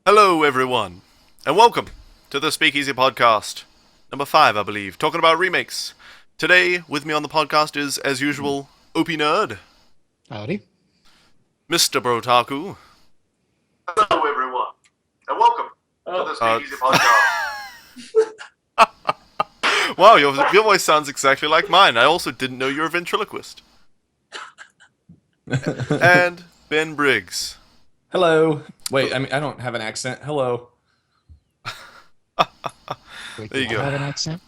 Hello, everyone, and welcome to the Speakeasy podcast, number 5, I believe, talking about remakes. Today, with me on the podcast is, as usual, OPNerd, Howdy. MrBrotaku. Hello, everyone, and welcome to the Speakeasy podcast. Wow, your voice sounds exactly like mine. I also didn't know you're a ventriloquist. And Ben Briggs. Hello. Wait, I don't have an accent. Hello. Wait, There you do I go. have an accent?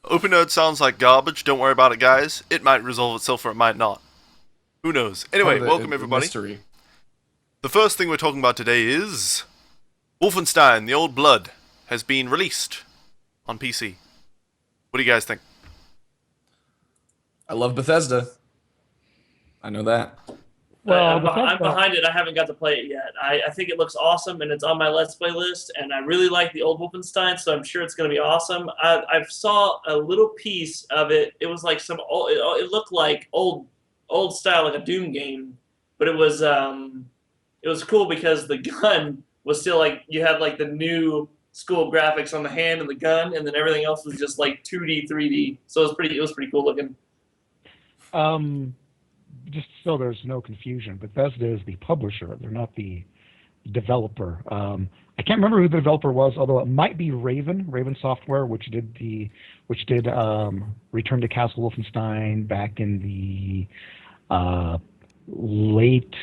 OPNerd sounds like garbage. Don't worry about it, guys. It might resolve itself or it might not. Who knows? Anyway, welcome everybody. Mystery. The first thing we're talking about today is Wolfenstein: The Old Blood has been released on PC. What do you guys think? I love Bethesda. I know that. Well, I'm behind it. I haven't got to play it yet. I think it looks awesome, and it's on my Let's Play list, and I really like the old Wolfenstein, so I'm sure it's going to be awesome. I saw a little piece of it. It was like some old, it looked like old style, like a Doom game, but it was cool because the gun was still like, you had like the new school graphics on the hand and the gun, and then everything else was just like 2D, 3D. So it was pretty cool looking. Just so there's no confusion, Bethesda is the publisher. They're not the developer. I can't remember who the developer was, although it might be Raven Software, which did Return to Castle Wolfenstein back in the late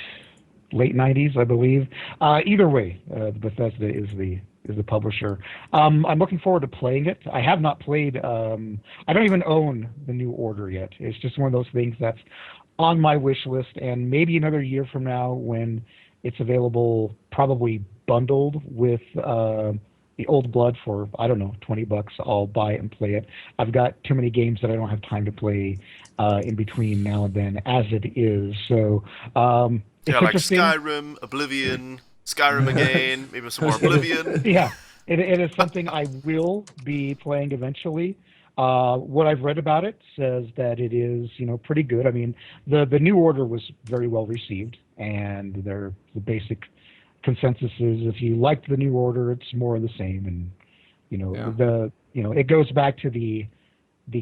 90s, I believe. Either way, Bethesda is the publisher. I'm looking forward to playing it. I have not played. I don't even own the New Order yet. It's just one of those things that's on my wish list, and maybe another year from now when it's available, probably bundled with the Old Blood for, I don't know, $20, I'll buy it and play it. I've got too many games that I don't have time to play in between now and then, as it is. So it's Like interesting. Skyrim, Oblivion, Skyrim again, maybe some more Oblivion. Yeah, it is something I will be playing eventually. What I've read about it says that it is, pretty good. I mean, the New Order was very well received, and the basic consensus is if you liked the New Order, it's more of the same, and it goes back to the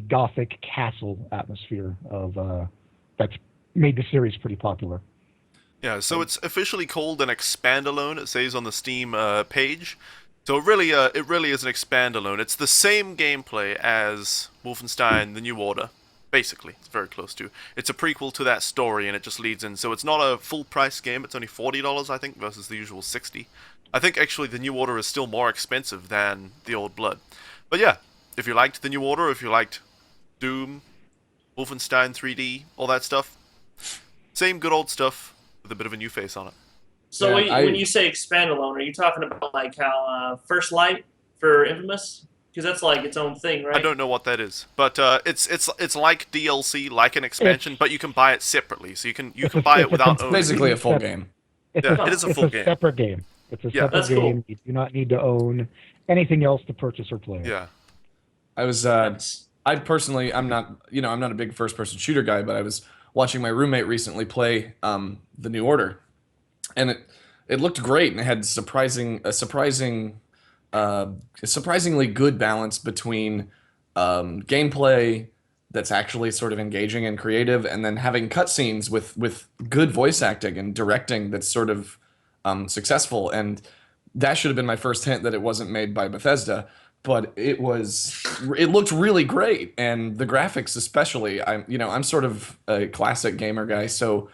Gothic castle atmosphere of that's made the series pretty popular. Yeah, so it's officially called an expandalone. It says on the Steam page. So it really is an expandalone. It's the same gameplay as Wolfenstein: The New Order, basically. It's very close to. It's a prequel to that story, and it just leads in. So it's not a full price game. It's only $40, I think, versus the usual $60. I think actually The New Order is still more expensive than The Old Blood. But yeah, if you liked The New Order, if you liked Doom, Wolfenstein 3D, all that stuff, same good old stuff with a bit of a new face on it. So Yeah, when you say expandalone, are you talking about like how First Light for Infamous? Because that's like its own thing, right? I don't know what that is, but it's like DLC, like an expansion, but you can buy it separately. So you can buy it without owning it. Basically a full game. It's Yeah, it is a full game. separate game. It's a separate that's game. cool. You do not need to own anything else to purchase or play. Yeah. I personally, I'm not a big first-person shooter guy, but I was watching my roommate recently play the New Order, and it looked great, and it had a surprisingly good balance between gameplay that's actually sort of engaging and creative, and then having cutscenes with good voice acting and directing that's sort of successful. And that should have been my first hint that it wasn't made by Bethesda, but it looked really great, and the graphics especially. I'm sort of a classic gamer guy, so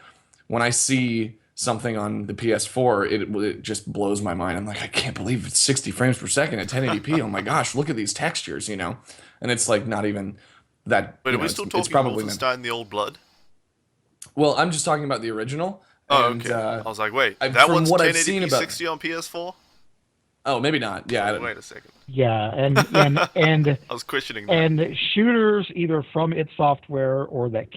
when I see something on the PS4, it just blows my mind. I'm like, I can't believe it's 60 frames per second at 1080p. Oh my gosh, look at these textures, and it's like not even that. Wait, are we still talking Wolfenstein: The Old Blood? Well, I'm just talking about the original. Oh, and, okay. I was like, wait, that from one's what I've 1080p seen about 60 on PS4? Oh, maybe not. Yeah, I don't. Wait a second. Yeah, and I was questioning that. and shooters either from id Software or that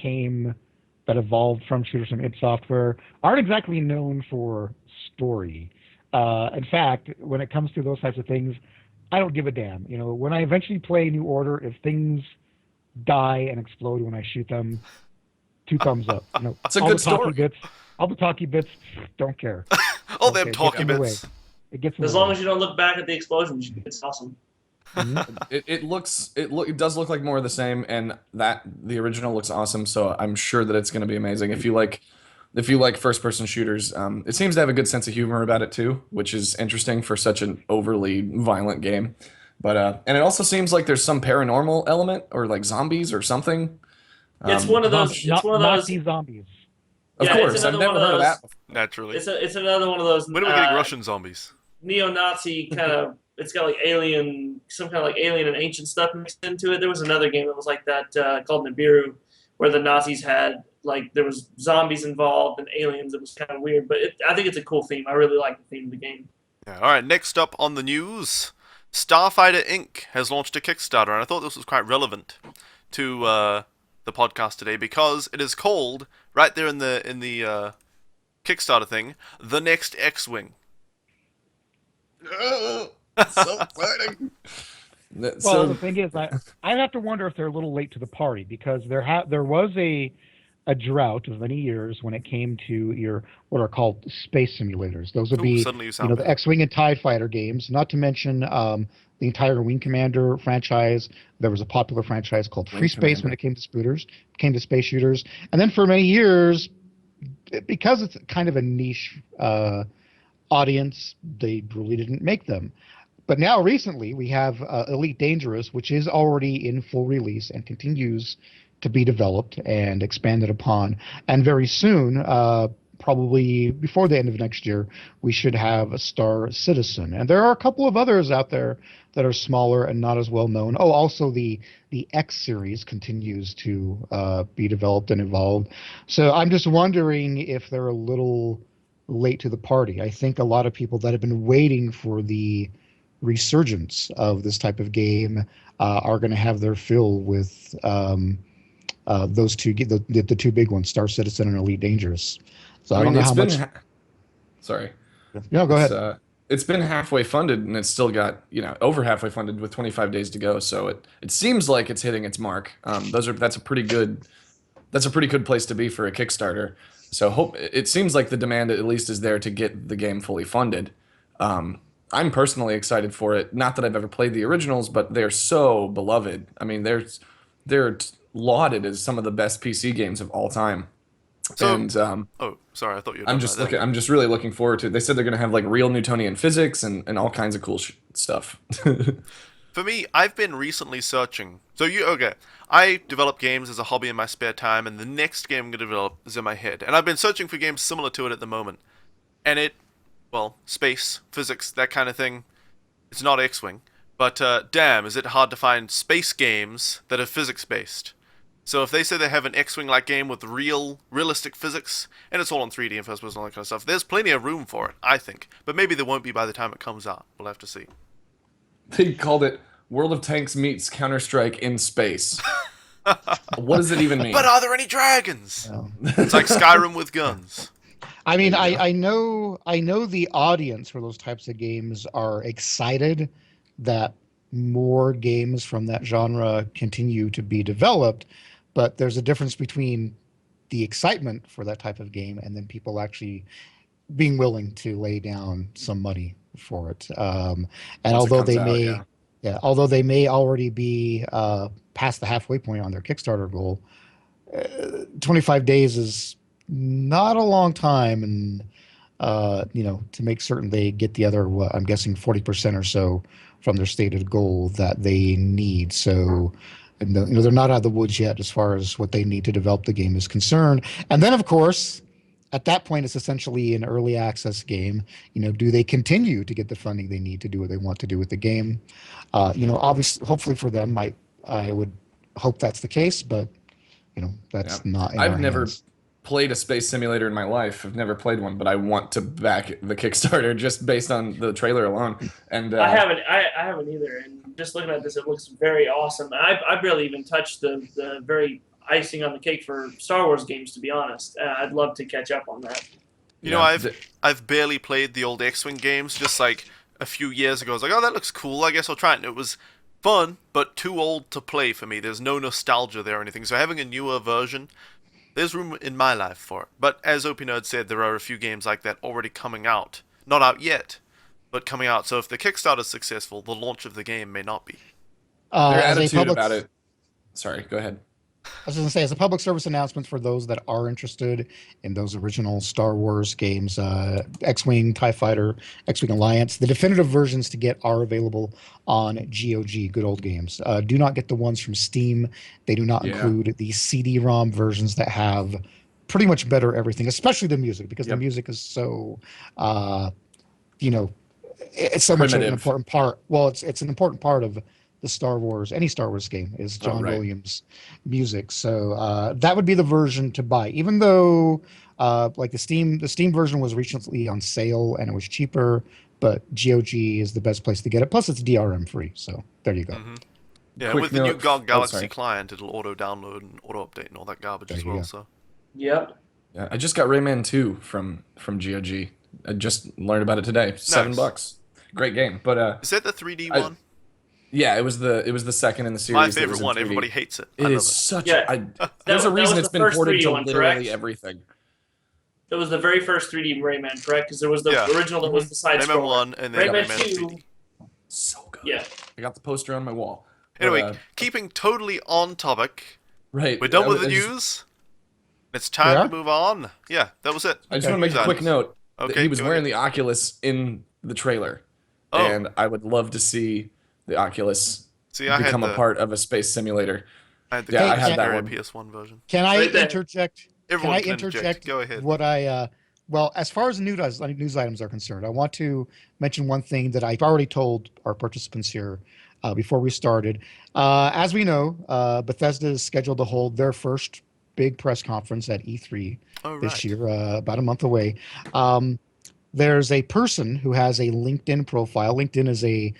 evolved from shooters from id Software aren't exactly known for story. In fact, when it comes to those types of things, I don't give a damn. When I eventually play New Order, if things die and explode when I shoot them, 2 thumbs up. It's a good story. All the talky bits, don't care. All them Okay, talky get on the bits. It gets a As little long as you don't look back at the explosions, it's awesome. It does look like more of the same, and that the original looks awesome. So I'm sure that it's going to be amazing. If you like first person shooters, it seems to have a good sense of humor about it too, which is interesting for such an overly violent game. But and it also seems like there's some paranormal element or like zombies or something. It's one of those. It's one of those. Nazi zombies. Of Yeah, it's course, I've another one never of heard of those. that before. Naturally. It's another one of those. When are we getting Russian zombies? Neo-Nazi kind of. It's got like some kind of like alien and ancient stuff mixed into it. There was another game that was like that called Nibiru, where the Nazis had like there was zombies involved and aliens. It was kind of weird, but I think it's a cool theme. I really like the theme of the game. Yeah, all right, next up on the news, Starfighter Inc. has launched a Kickstarter, and I thought this was quite relevant to the podcast today because it is called right there in the Kickstarter thing, the next X-wing. So exciting. Well, the thing is, I have to wonder if they're a little late to the party because there was a drought of many years when it came to what are called space simulators. Those would be Suddenly you sound the better. X-wing and TIE fighter games. Not to mention the entire Wing Commander franchise. There was a popular franchise called Free Space when it came to space shooters. And then for many years, because it's kind of a niche audience, they really didn't make them. But now recently we have Elite Dangerous, which is already in full release and continues to be developed and expanded upon. And very soon, probably before the end of next year, we should have a Star Citizen. And there are a couple of others out there that are smaller and not as well known. Oh, also the X series continues to be developed and evolved. So I'm just wondering if they're a little late to the party. I think a lot of people that have been waiting for the resurgence of this type of game are going to have their fill with those two, the two big ones, Star Citizen and Elite Dangerous. So I don't know how much. Sorry. No, go ahead. It's been halfway funded, and it's still got over halfway funded with 25 days to go. So it seems like it's hitting its mark. That's a pretty good place to be for a Kickstarter. So it seems like the demand at least is there to get the game fully funded. I'm personally excited for it. Not that I've ever played the originals, but they're so beloved. I mean, they're lauded as some of the best PC games of all time. So, And oh, sorry, I thought you were I'm done just by that. I'm just really looking forward to it. They said they're going to have like real Newtonian physics and all kinds of cool stuff. For me, I've been recently searching. I develop games as a hobby in my spare time, and the next game I'm going to develop is in my head. And I've been searching for games similar to it at the moment. And space, physics, that kind of thing. It's not X-Wing. But damn, is it hard to find space games that are physics-based. So if they say they have an X-Wing-like game with realistic physics, and it's all on 3D and first person and all that kind of stuff, there's plenty of room for it, I think. But maybe there won't be by the time it comes out. We'll have to see. They called it World of Tanks meets Counter-Strike in space. What does it even mean? But are there any dragons? No. It's like Skyrim with guns. I mean, I know the audience for those types of games are excited that more games from that genre continue to be developed, but there's a difference between the excitement for that type of game and then people actually being willing to lay down some money for it. And although although they may already be past the halfway point on their Kickstarter goal, 25 days is not a long time, and to make certain they get the other, I'm guessing 40% or so from their stated goal that they need. So, they're not out of the woods yet as far as what they need to develop the game is concerned. And then, of course, at that point, it's essentially an early access game. Do they continue to get the funding they need to do what they want to do with the game? Obviously, hopefully for them, I would hope that's the case, but that's not in our I've never hands. played a space simulator in my life. I've never played one, but I want to back the Kickstarter just based on the trailer alone. And I haven't either. And just looking at this, it looks very awesome. I barely even touched the very icing on the cake for Star Wars games, to be honest. I'd love to catch up on that. I've barely played the old X-Wing games. Just like a few years ago, I was like, oh, that looks cool. I guess I'll try it. And it was fun, but too old to play for me. There's no nostalgia there or anything. So having a newer version, there's room in my life for it. But as OPNerd said, there are a few games like that already coming out. Not out yet, but coming out. So if the Kickstarter is successful, the launch of the game may not be. Their As a attitude public, about it. Sorry, go ahead. I was going to say, as a public service announcement for those that are interested in those original Star Wars games, X-Wing, TIE Fighter, X-Wing Alliance, the definitive versions to get are available on GOG, Good Old Games. Do not get the ones from Steam. They do not Yeah. include the CD-ROM versions that have pretty much better everything, especially the music, because the Yep. music is so, you know, it's so much an Primitive. important part. Well, it's an important part of the Star Wars, any Star Wars game is John right. Williams music. So that would be the version to buy, even though like the Steam version was recently on sale and it was cheaper, but GOG is the best place to get it. Plus it's DRM free. So there you go. Mm-hmm. Yeah, Quick with the new note- GOG Galaxy sorry. client, it'll auto-download and auto-update and all that garbage There as you well. go. So Yep. Yeah, I just got Rayman 2 from GOG. I just learned about it today. $7. Great game. But is that the 3D I- one? yeah, it was the second in the series. My that was favorite in one. 3D. Everybody hates it. It I is love such. Yeah. There's a that reason was it's the been first ported 3D to one, literally correct? everything. It was the very first 3D Rayman, correct? Because there was the Yeah. original that was the side Rayman scroller. 1 and then Rayman Rayman 2. 3D. So good. Yeah. I got the poster on my wall. But, Anyway, keeping totally on topic, right. we're done with the I just- news. It's time We to are? move on. Yeah, that was it. I just Okay. want to make a quick note. That Okay, he was go wearing ahead. the Oculus in the trailer, Oh. and I would love to see the Oculus See, I become had a part of a space simulator. I had the Yeah, I had that one. PS1 version. Can I Right there. interject? Everyone can I can interject Go ahead. what I well, as far as news items are concerned, I want to mention one thing that I've already told our participants here before we started. As we know, Bethesda is scheduled to hold their first big press conference at E3 Oh, this right. year, about a month away. There's a person who has a LinkedIn profile. LinkedIn is a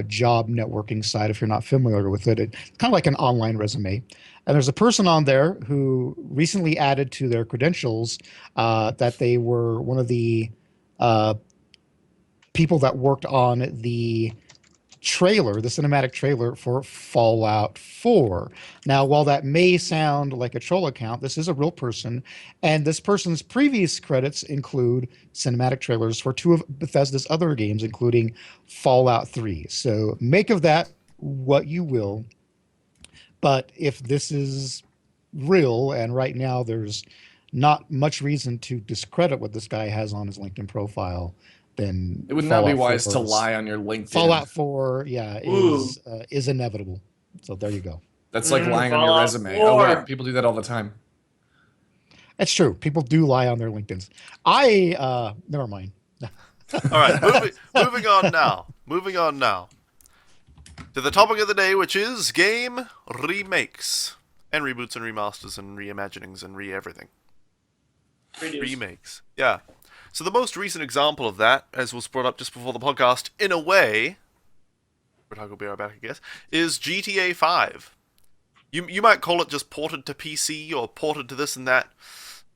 job networking site, if you're not familiar with it. It's kind of like an online resume. And there's a person on there who recently added to their credentials that they were one of the people that worked on the trailer, the cinematic trailer for Fallout 4. Now, while that may sound like a troll account, this is a real person, and this person's previous credits include cinematic trailers for two of Bethesda's other games, including Fallout 3. So make of that what you will. But if this is real, and right now there's not much reason to discredit what this guy has on his LinkedIn profile, then It would not be Fallout wise 4 to is- lie on your LinkedIn. Fallout 4, yeah, Ooh. is inevitable. So there you go. That's like lying on your Fallout resume. Oh 4. wait, people do that all the time. It's true. People do lie on their LinkedIns. Never mind. All right, moving on now. Moving on now to the topic of the day, which is game remakes and reboots and remasters and reimaginings and everything. Redos. Remakes. Yeah. So the most recent example of that, as was brought up just before the podcast, in a way, Briggs will be right back, I guess, is GTA 5. You might call it just ported to PC or ported to this and that,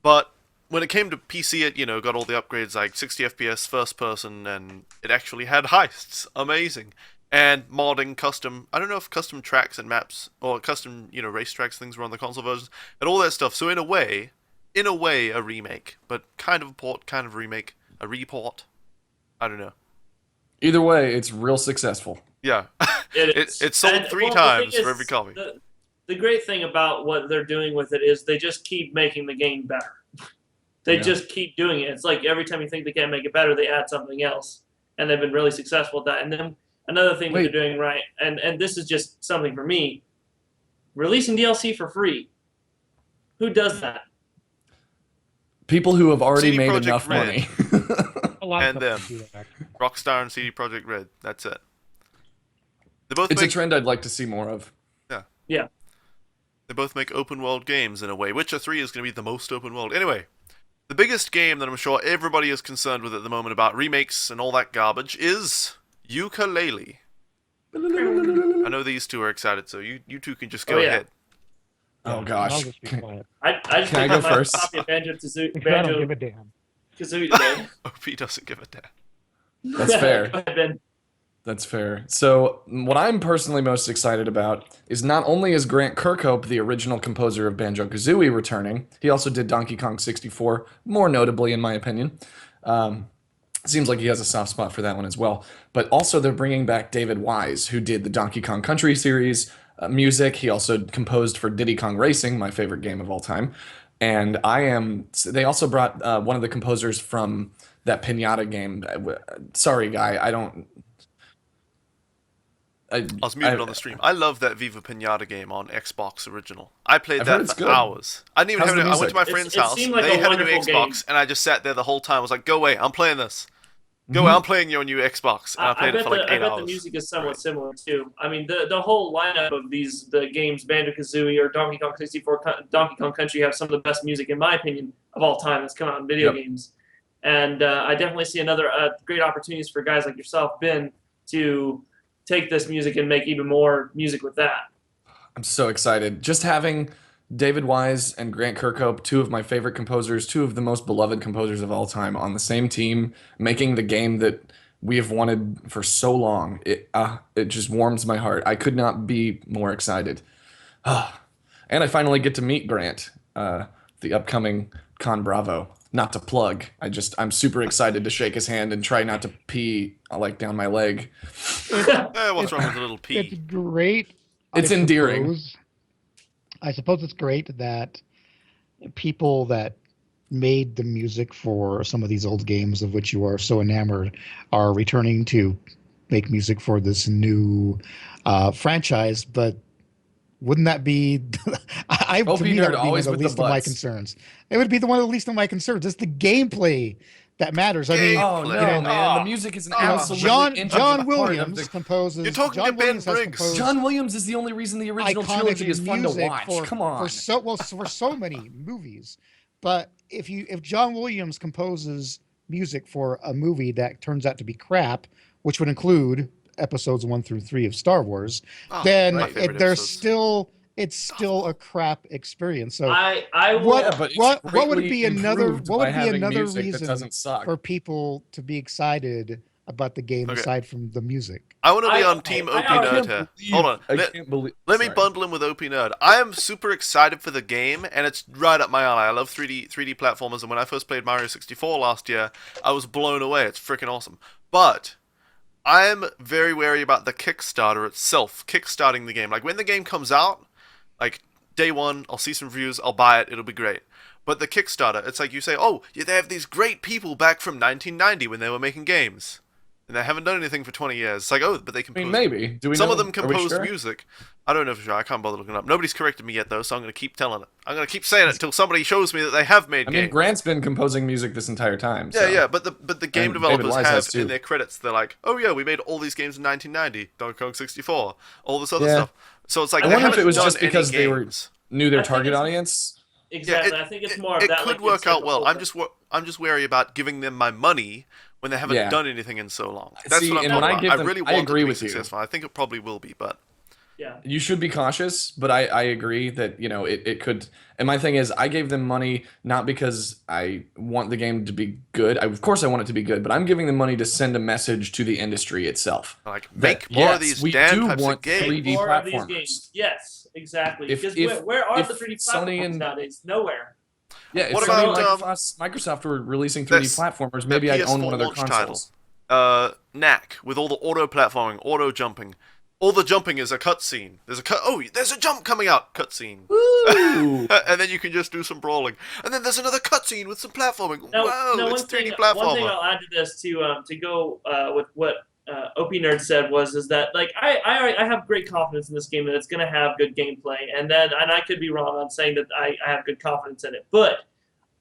but when it came to PC, it got all the upgrades like 60 FPS first person, and it actually had heists, amazing, and modding custom. I don't know if custom tracks and maps or custom racetracks things were on the console versions and all that stuff. So in a way, a remake, but kind of a port, kind of remake, a report. I don't know. Either way, it's real successful. Yeah, It is. it sold And, 3 well, the times thing for is, every copy. The great thing about what they're doing with it is they just keep making the game better. They Yeah. just keep doing it. It's like every time you think they can't make it better, they add something else. And they've been really successful at that. And then another thing that Wait. they're doing right, and this is just something for me, releasing DLC for free. Who does that? People who have already CD made Projekt enough Red. money. A lot And of them. companies do that, actually. Rockstar and CD Projekt Red. That's it. They both It's a make trend I'd like to see more of. Yeah. They both make open world games in a way. Witcher 3 is going to be the most open world. Anyway, the biggest game that I'm sure everybody is concerned with at the moment about remakes and all that garbage is Ukulele. I know these two are excited, so you two can just go Oh, yeah. ahead. Oh I'll gosh. just be quiet. I just Can I picked go up my first? copy of Banjo Because I don't give a damn. Kazooie today. OP doesn't give a damn. That's fair. Go ahead, Ben. That's fair. So, what I'm personally most excited about is not only is Grant Kirkhope, the original composer of Banjo-Kazooie, returning, he also did Donkey Kong 64, more notably in my opinion. Seems like he has a soft spot for that one as well. But also, they're bringing back David Wise, who did the Donkey Kong Country series music. He also composed for Diddy Kong Racing, my favorite game of all time. And I am. They also brought one of the composers from that Pinata game. Sorry, guy, I don't. I, I was muted I on the stream. I love that Viva Pinata game on Xbox original. I played I've heard that it's for good. hours. I didn't even How's have the it. I went to music? my friend's It house. seemed like They a had a new wonderful Xbox, game. and I just sat there the whole time. I was like, "Go away! I'm playing this. Go away! I'm playing your new Xbox." And I I played it for like I 8 bet hours. the music is somewhat Right. similar too. I mean, the whole lineup of the games, Banjo-Kazooie or Donkey Kong 64, Donkey Kong Country, have some of the best music, in my opinion, of all time that's come out in video Yep. games. And I definitely see another great opportunities for guys like yourself, Ben, to take this music and make even more music with that. I'm so excited. Just having David Wise and Grant Kirkhope, two of my favorite composers, two of the most beloved composers of all time, on the same team, making the game that we have wanted for so long. It just warms my heart. I could not be more excited. And I finally get to meet Grant, the upcoming Con Bravo. Not to plug. I'm super excited to shake his hand and try not to pee like down my leg. What's wrong with the little It's P? great. It's endearing. I suppose it's great that people that made the music for some of these old games of which you are so enamored are returning to make music for this new franchise. But wouldn't that be to me, that OPNerd would be one always of the with the least of my butts. concerns. It would be the one of the least of my concerns. It's the gameplay that matters. I mean, Oh Gameplay. no, You know, man! The music is an you know, absolutely John integral John part Williams of the. composes. You're talking to John Ben Williams has Briggs. composed John Williams is the only reason the original iconic trilogy is fun to music watch. for Come on. for so many movies. But if John Williams composes music for a movie that turns out to be crap, which would include episodes 1 through 3 of Star Wars, Oh, then my favorite episodes. it's still a crap experience. So I will. what Yeah, but it's what would greatly be another improved what by would be having another music that reason doesn't suck. for people to be excited about the game Okay. aside from the music? I want to be I- on Team I- OP I Nerd can't here. believe- Hold on. I Let, can't believe. let me sorry. bundle him with OP Nerd. I am super excited for the game, and it's right up my alley. I love 3D platformers, and when I first played Mario 64 last year, I was blown away. It's freaking awesome. But I am very wary about the Kickstarter itself, kickstarting the game. Like when the game comes out, like day one, I'll see some reviews, I'll buy it, it'll be great. But the Kickstarter, it's like you say, oh, yeah, they have these great people back from 1990 when they were making games. And they haven't done anything for 20 years. It's like, oh, but they I compose. mean, maybe. Do we Some know? of them Are we composed sure? music. I don't know for sure. I can't bother looking it up. Nobody's corrected me yet, though, so I'm going to keep telling it. I'm going to keep saying it until somebody shows me that they have made I mean, games. Grant's been composing music this entire time. Yeah, so. yeah, but the game And David developers Wise has have too. in their credits, they're like, oh yeah, we made all these games in 1990, Donkey Kong 64, all this other Yeah. stuff. So it's like I they wonder if haven't it was done just any because they were games. knew their I think target it's- audience. Exactly. Yeah, I think it's more of it that. could like you work said out well. before. I'm just wary about giving them my money when they haven't Yeah. done anything in so long. That's See, what I'm and talking when I about. give them- really I want agree it to be with you. successful. I think it probably will be, but Yeah. You should be cautious, but I agree that, it could. And my thing is, I gave them money not because I want the game to be good. Of course, I want it to be good, but I'm giving them money to send a message to the industry itself. like That, make more yes, of these we damn do types want of games. 3D More of these platformers. games. Yes, exactly. If- Because if- where are if the 3D Sony platforms and- nowadays? Nowhere. Yeah, if What Sony and about, Microsoft were releasing 3D that's- platformers, maybe the I'd own PS4 one of their launch consoles. title. Knack with all the auto platforming, auto jumping. All the jumping is a cutscene. There's a cut. Oh, there's a jump coming out. Cutscene. Woo! And then you can just do some brawling. And then there's another cutscene with some platforming. Now, Whoa, now it's one 3D thing platformer. I'll add to this to go with what OP Nerd said is that like I have great confidence in this game that it's going to have good gameplay, and I could be wrong on saying that I have good confidence in it, but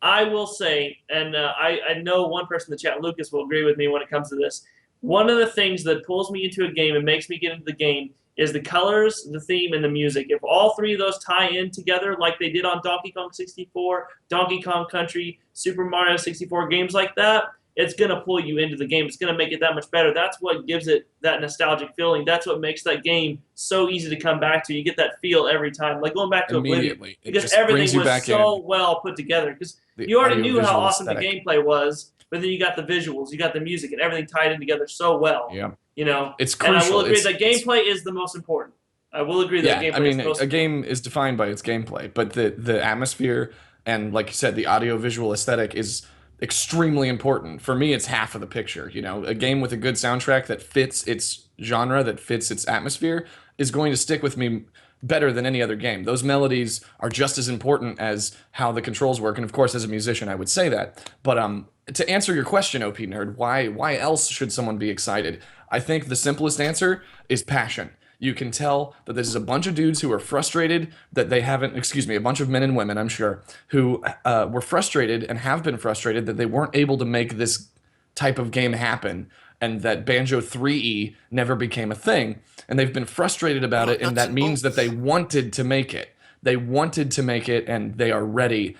I will say, and I know one person in the chat, Lucas, will agree with me when it comes to this. One of the things that pulls me into a game and makes me get into the game is the colors, the theme, and the music. If all three of those tie in together like they did on Donkey Kong 64, Donkey Kong Country, Super Mario 64, games like that, it's going to pull you into the game. It's going to make it that much better. That's what gives it that nostalgic feeling. That's what makes that game so easy to come back to. You get that feel every time. Like going back to Oblivion. Immediately. It Because just brings everything you was back so in. well put together. Because The you already knew how audiovisual awesome the aesthetic. gameplay was, but then you got the visuals, you got the music, and everything tied in together so well. Yeah. It's And I crucial. will agree It's- that gameplay is the most important. I will agree that Yeah, gameplay I mean, is the most a game is defined by its gameplay, but the atmosphere and, like you said, the audio visual aesthetic is extremely important. For me, it's half of the picture. You know, a game with a good soundtrack that fits its genre, that fits its atmosphere, is going to stick with me better than any other game. Those melodies are just as important as how the controls work, and of course, as a musician, I would say that. But to answer your question, OP Nerd, why else should someone be excited? I think the simplest answer is passion. You can tell that this is a bunch of dudes who are frustrated that they haven't, excuse me, a bunch of men and women, I'm sure, who were frustrated and have been frustrated that they weren't able to make this type of game happen, and that Banjo 3E never became a thing. And they've been frustrated about it, and that means that they wanted to make it. They wanted to make it, and they are ready.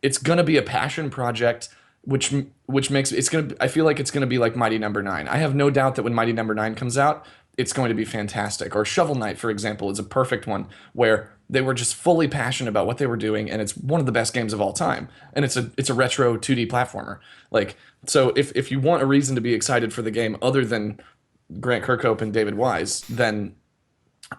It's going to be a passion project, which makes it's going to. I feel like it's going to be like Mighty Number 9. I have no doubt that when Mighty Number 9 comes out, it's going to be fantastic. Or Shovel Knight, for example, is a perfect one where they were just fully passionate about what they were doing, and it's one of the best games of all time. And it's a retro 2D platformer. Like, so if you want a reason to be excited for the game other than Grant Kirkhope and David Wise, then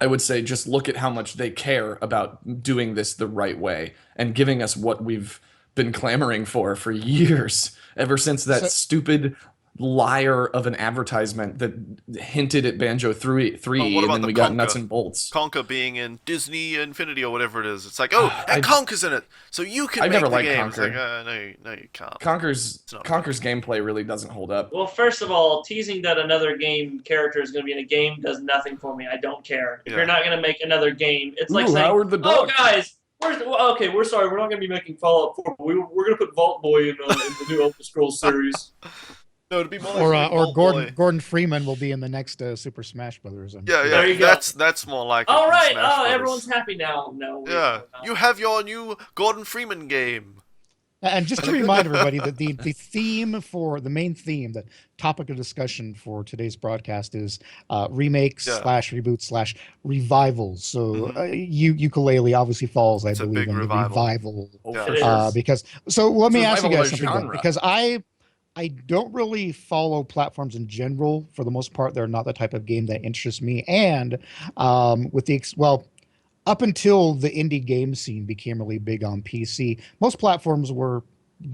I would say just look at how much they care about doing this the right way and giving us what we've been clamoring for years, ever since that stupid liar of an advertisement that hinted at Banjo 3, and then we got nuts and bolts. Conker being in Disney Infinity or whatever it is. It's like, oh, and Conker's in it, so you can I've make never the liked game. Conker. It's like, no, you can't. Conker's gameplay really doesn't hold up. Well, first of all, teasing that another game character is going to be in a game does nothing for me. I don't care. If you're not going to make another game, it's like saying, Howard the Duck. oh, guys, we're sorry, we're not going to be making Fallout 4. We're going to put Vault Boy in the new Elder Scrolls series. No, it'd be more like or Gordon Freeman will be in the next Super Smash Brothers. Yeah, There you go. That's more like. All right, Smash Brothers. everyone's happy now. No. Yeah, you have your new Gordon Freeman game. And just to remind everybody that the theme for the main theme, the topic of discussion for today's broadcast is remakes / reboots / revivals. So ukulele obviously falls, I believe, in the revival. Because so let me ask you guys something then, because I don't really follow platforms in general. For the most part, they're not the type of game that interests me. And up until the indie game scene became really big on PC, most platforms were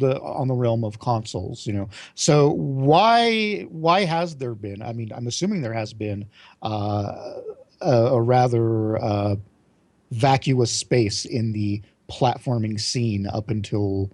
on the realm of consoles. You know, so why has there been? I mean, I'm assuming there has been a rather vacuous space in the platforming scene up until.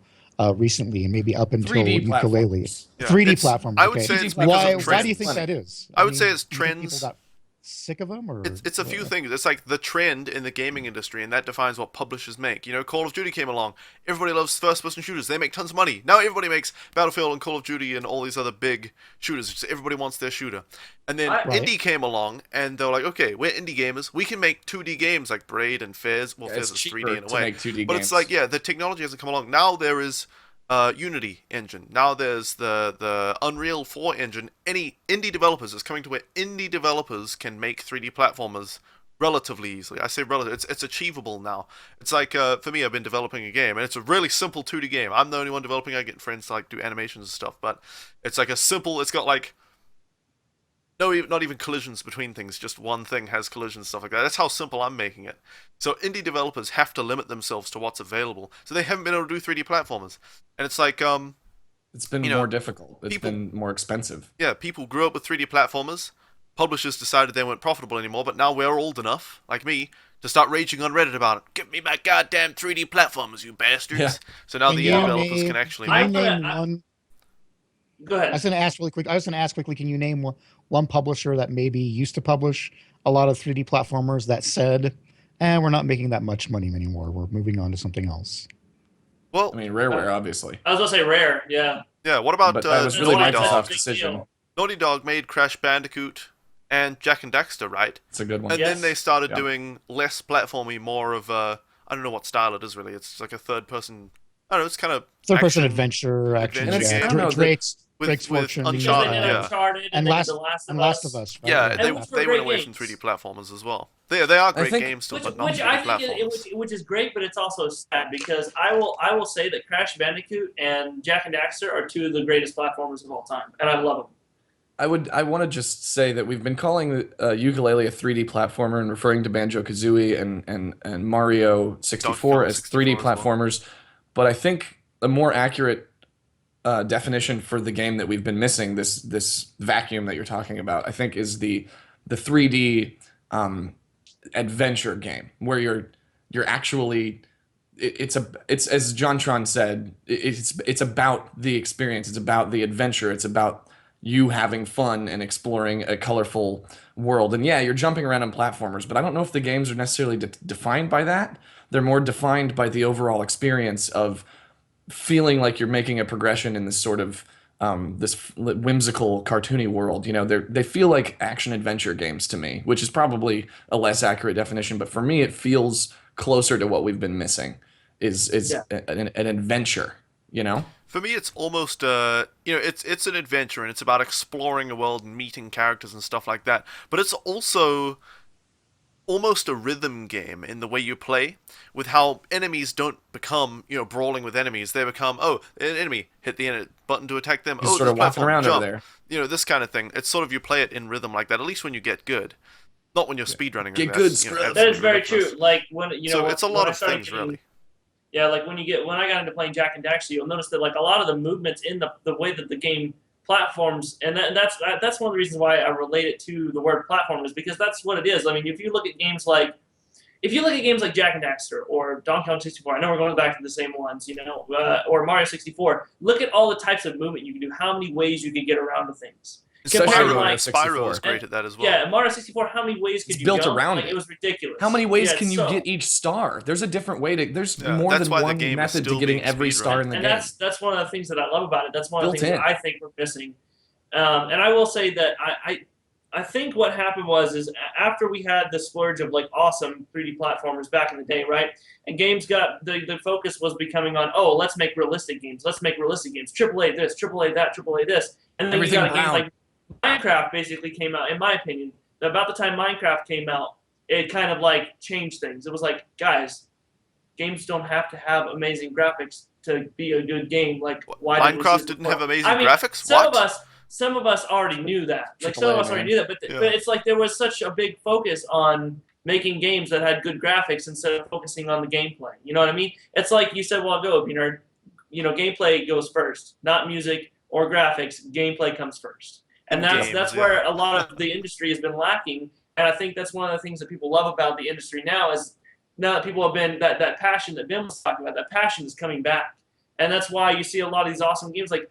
Recently, and maybe up until ukulele. 3D platforms. I would say it's because of trends. Why do you think that is? I would say it's trends. People got sick of them, or it's a few things. It's like the trend in the gaming industry, and that defines what publishers make. You know, Call of Duty came along. Everybody loves first-person shooters. They make tons of money. Now everybody makes Battlefield and Call of Duty and all these other big shooters. Everybody wants their shooter. And then indie came along, and they're like, okay, we're indie gamers. We can make 2D games like Braid and Fez. Well, Fez is 3D in a way. But it's like, the technology hasn't come along. Now there is Unity engine. Now there's the Unreal 4 engine. Any indie developers is coming to where indie developers can make 3D platformers relatively easily. I say relative. It's achievable now. It's like for me, I've been developing a game, and it's a really simple 2D game. I'm the only one developing. I get friends to like do animations and stuff, but it's like a simple. It's got like not even collisions between things. Just one thing has collisions, stuff like that. That's how simple I'm making it. So indie developers have to limit themselves to what's available. So they haven't been able to do 3D platformers. And it's like it's been more difficult. It's been more expensive. Yeah, people grew up with 3D platformers. Publishers decided they weren't profitable anymore, but now we're old enough, like me, to start raging on Reddit about it. Give me my goddamn 3D platformers, you bastards. Yeah. So now the indie developers can actually make one. Go ahead. I was going to ask quickly, can you name one publisher that maybe used to publish a lot of 3D platformers that said, we're not making that much money anymore. We're moving on to something else. Well, I mean, Rareware, obviously. I was going to say Rare, yeah. Yeah, what about that was really Naughty Microsoft's Dog? decision. Naughty Dog made Crash Bandicoot and Jak and Daxter, right? It's a good one. And then they started doing less platformy, more of a, I don't know what style it is really. It's like a third-person, I don't know, it's kind of third-person adventure, action. Drake's Fortune, Uncharted, and Last of Us. Right? Yeah, they went away from 3D platformers as well. They are great games still, but not 3D platformers. Which is great, but it's also sad because I will say that Crash Bandicoot and Jak and Daxter are two of the greatest platformers of all time, and I love them. I want to just say that we've been calling ukulele a 3D platformer and referring to Banjo-Kazooie and Mario 64 as 3D platformers, but I think a more accurate definition for the game that we've been missing, this vacuum that you're talking about, I think is the 3D adventure game where you're actually it's as JonTron said, it's about the experience, it's about the adventure, it's about you having fun and exploring a colorful world. And yeah, you're jumping around on platformers, but I don't know if the games are necessarily defined by that. They're more defined by the overall experience of feeling like you're making a progression in this sort of this whimsical cartoony world. You know, they feel like action adventure games to me, which is probably a less accurate definition, but for me it feels closer to what we've been missing is an adventure, you know? For me, it's almost it's an adventure and it's about exploring a world and meeting characters and stuff like that. But it's also almost a rhythm game in the way you play, with how enemies don't become, brawling with enemies. They become, an enemy, hit the button to attack them. Just sort of walking around jump. over there. This kind of thing. It's sort of, you play it in rhythm like that, at least when you get good. Not when you're speedrunning. Get good, Scrub. That is very true. Like, when, So it's a lot of things, really. Yeah, like when I got into playing Jak and Daxter, you'll notice that like a lot of the movements in the way that the game platforms, and that's one of the reasons why I relate it to the word platform, is because that's what it is. I mean, if you look at games like Jak and Daxter or Donkey Kong 64, I know we're going back to the same ones, or Mario 64. Look at all the types of movement you can do, how many ways you can get around to things. Spyro is great at that as well. Yeah, Mario 64, how many ways could you built jump? around it. It was ridiculous. How many ways can you get each star? There's a different way to. There's more than one method to getting every star in the game. And that's one of the things that I love about it. That's one of the things that I think we're missing. And I will say that I think what happened is after we had the splurge of like awesome 3D platformers back in the day, right? And games got the focus was becoming on, let's make realistic games. Let's make realistic games. AAA this, AAA that, AAA this, and then everything you got games like Minecraft basically came out. In my opinion, about the time Minecraft came out, it kind of like changed things. It was like, guys, games don't have to have amazing graphics to be a good game. Like, why Minecraft didn't have amazing graphics? Some of us already knew that. Like, some of us already knew that, but it's like there was such a big focus on making games that had good graphics instead of focusing on the gameplay. You know what I mean? It's like you said a while ago, OPNerd, gameplay goes first, not music or graphics. Gameplay comes first. And that's where a lot of the industry has been lacking. And I think that's one of the things that people love about the industry now is now that people have been, that passion that Ben was talking about, that passion is coming back. And that's why you see a lot of these awesome games like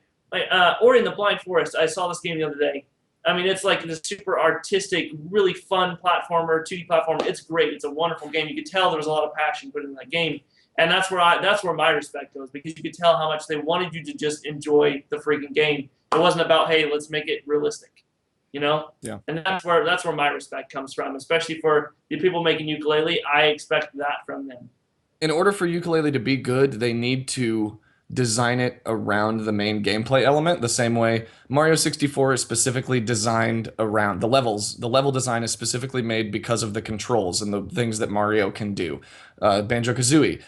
Ori and the Blind Forest. I saw this game the other day. I mean, it's like this super artistic, really fun platformer, 2D platformer. It's great. It's a wonderful game. You could tell there was a lot of passion put in that game. And that's where my respect goes, because you could tell how much they wanted you to just enjoy the freaking game. It wasn't about, hey, let's make it realistic, Yeah. And that's where my respect comes from, especially for the people making ukulele. I expect that from them. In order for ukulele to be good, they need to design it around the main gameplay element, the same way Mario 64 is specifically designed around the levels. The level design is specifically made because of the controls and the things that Mario can do. Banjo-Kazooie,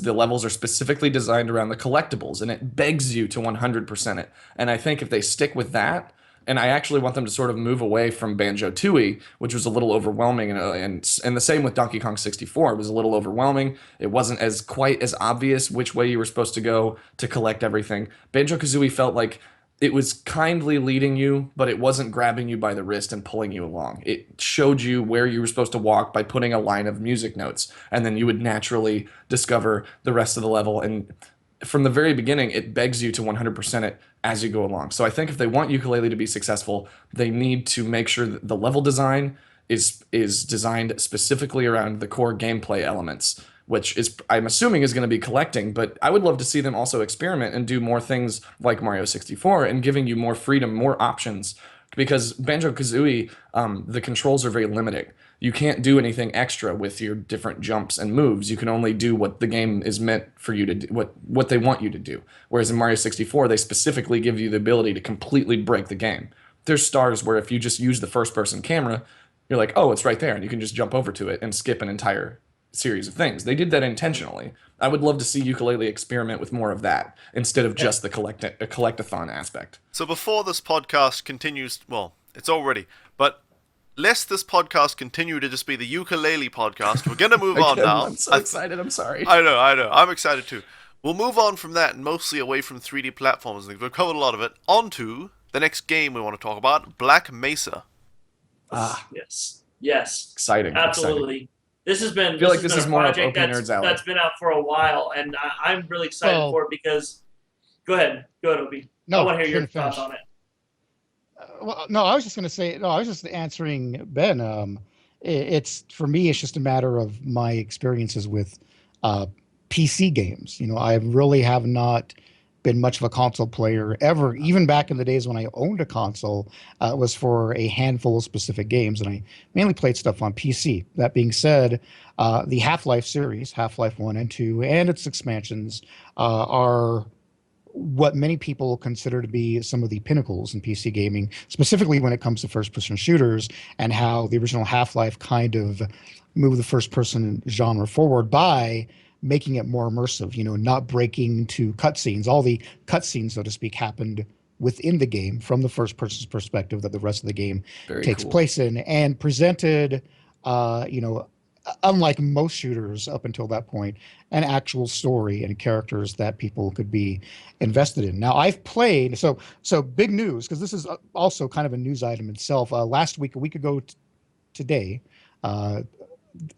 the levels are specifically designed around the collectibles, and it begs you to 100% it. And I think if they stick with that, and I actually want them to sort of move away from Banjo-Tooie, which was a little overwhelming, and the same with Donkey Kong 64. It was a little overwhelming. It wasn't quite as obvious which way you were supposed to go to collect everything. Banjo-Kazooie felt like it was kindly leading you, but it wasn't grabbing you by the wrist and pulling you along. It showed you where you were supposed to walk by putting a line of music notes, and then you would naturally discover the rest of the level. And from the very beginning, it begs you to 100% it as you go along. So I think if they want ukulele to be successful, they need to make sure that the level design is designed specifically around the core gameplay elements, which is, I'm assuming, is going to be collecting. But I would love to see them also experiment and do more things like Mario 64 and giving you more freedom, more options. Because Banjo-Kazooie, the controls are very limiting. You can't do anything extra with your different jumps and moves. You can only do what the game is meant for you to do, what they want you to do. Whereas in Mario 64, they specifically give you the ability to completely break the game. There's stars where if you just use the first-person camera, you're like, oh, it's right there, and you can just jump over to it and skip an entire series of things. They did that intentionally. I would love to see ukulele experiment with more of that instead of just the collect-a-thon aspect. So before this podcast continues, well, it's already, but lest this podcast continue to just be the ukulele podcast, we're going to move on now. I'm so excited. I'm sorry. I know. I'm excited too. we'll move on from that and mostly away from 3D platforms and things. We've covered a lot of it. On to the next game we want to talk about, Black Mesa. Yes. Exciting. Absolutely. This has been. I feel like this has is been a more up project OPNerd's alley. that's been out for a while, and I'm really excited for it because. Go ahead, Obi. No, I want to hear your finish. thoughts on it. Well, no, I was just going to say. No, I was just answering Ben. It's for me. It's just a matter of my experiences with PC games. I really have not been much of a console player ever. Even back in the days when I owned a console, it was for a handful of specific games, and I mainly played stuff on PC. That being said, the Half-Life series, Half-Life 1 and 2, and its expansions are what many people consider to be some of the pinnacles in PC gaming, specifically when it comes to first-person shooters, and how the original Half-Life kind of moved the first-person genre forward by making it more immersive, not breaking to cutscenes. All the cutscenes, so to speak, happened within the game from the first person's perspective that the rest of the game takes place in, and presented, unlike most shooters up until that point, an actual story and characters that people could be invested in. Now, I've played, so big news, because this is also kind of a news item itself. Last week, a week ago today,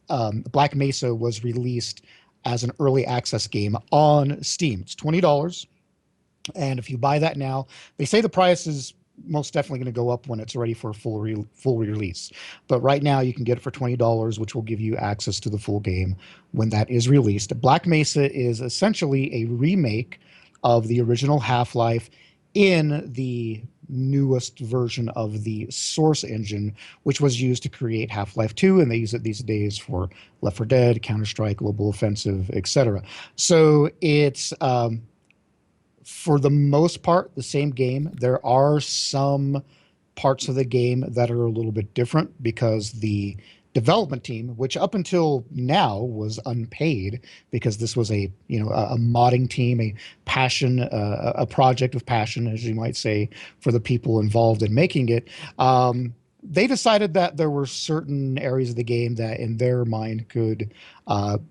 Black Mesa was released as an early access game on Steam. It's $20. And if you buy that now, they say the price is most definitely going to go up when it's ready for full release. But right now you can get it for $20, which will give you access to the full game when that is released. Black Mesa is essentially a remake of the original Half-Life in the newest version of the Source engine, which was used to create Half-Life 2, and they use it these days for Left 4 Dead, Counter-Strike, Global Offensive, etc. So it's for the most part the same game. There are some parts of the game that are a little bit different because the development team, which up until now was unpaid, because this was a modding team, a passion, a project of passion, as you might say, for the people involved in making it. They decided that there were certain areas of the game that, in their mind, could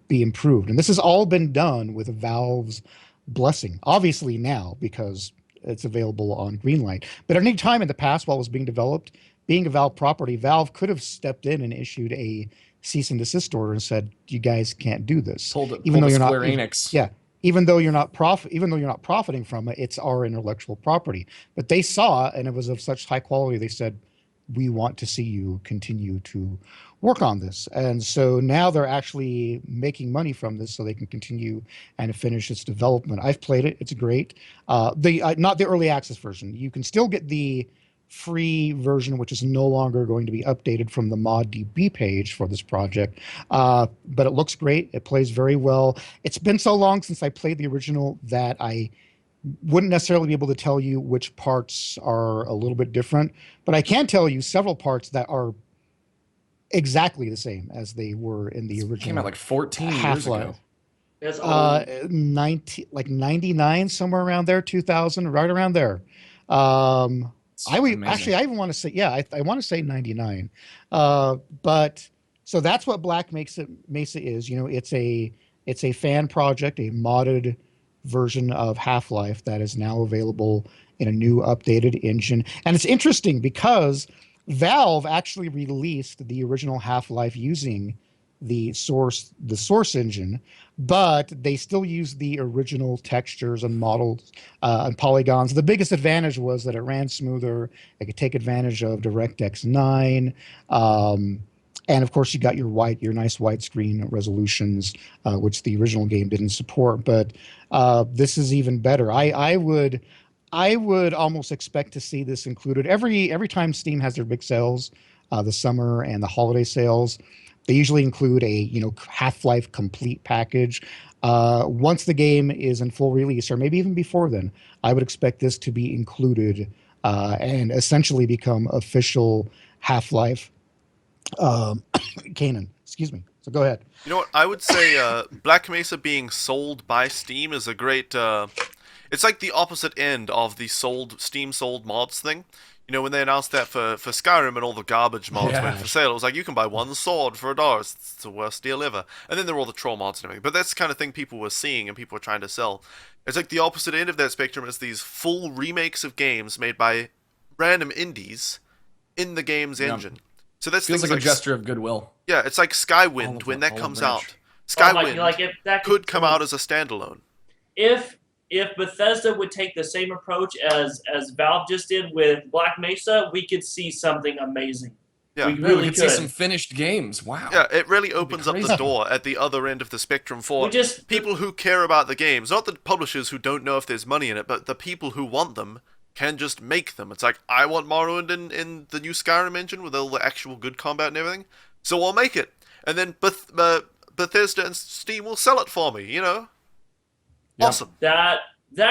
be improved, and this has all been done with Valve's blessing. Obviously now, because it's available on Greenlight, but at any time in the past while it was being developed, being a Valve property, Valve could have stepped in and issued a cease and desist order and said, "You guys can't do this." Even though you're not Enix. Yeah, even though you're not profiting from it, it's our intellectual property. But they saw, and it was of such high quality, they said, "We want to see you continue to work on this." And so now they're actually making money from this so they can continue and finish its development. I've played it. It's great. Not the early access version. You can still get the free version, which is no longer going to be updated from the ModDB page for this project. But it looks great. It plays very well. It's been so long since I played the original that I wouldn't necessarily be able to tell you which parts are a little bit different, but I can tell you several parts that are exactly the same as they were in the original. Came out like 14 Half-Life. years ago. 99, somewhere around there, 2000, right around there. I even want to say, I want to say 99. But so that's what Black Mesa is. It's a fan project, a modded version of Half-Life that is now available in a new updated engine. And it's interesting because Valve actually released the original Half-Life using the source engine, but they still use the original textures and models and polygons. The biggest advantage was that it ran smoother. It could take advantage of DirectX 9. And of course, you got your nice widescreen resolutions, which the original game didn't support. But this is even better. I would almost expect to see this included every time Steam has their big sales, the summer and the holiday sales. They usually include a Half-Life complete package. Once the game is in full release, or maybe even before then, I would expect this to be included and essentially become official Half-Life canon. Excuse me. So go ahead. You know what? I would say Black Mesa being sold by Steam is a great... it's like the opposite end of the Steam sold mods thing. You know, when they announced that for Skyrim and all the garbage mods Yeah. went for sale, it was like, you can buy one sword for $1. It's the worst deal ever. And then there were all the troll mods and everything. But that's the kind of thing people were seeing and people were trying to sell. It's like the opposite end of that spectrum is these full remakes of games made by random indies in the game's Yeah. engine. So that's Feels things like a gesture of goodwill. Yeah, it's like Skywind when that olive comes branch. out. Oh my, Skywind like if that could come out as a standalone. If Bethesda would take the same approach as Valve just did with Black Mesa, we could see something amazing. Yeah. We Yeah, really we could could. see some finished games. Wow. Yeah, it really That'd be opens up the crazy. door at the other end of the spectrum for We just people who care about the games. Not the publishers who don't know if there's money in it, but the people who want them can just make them. It's like, I want Morrowind in the new Skyrim engine with all the actual good combat and everything, so I'll make it. And then Bethesda and Steam will sell it for me, you know? Yeah. Awesome. that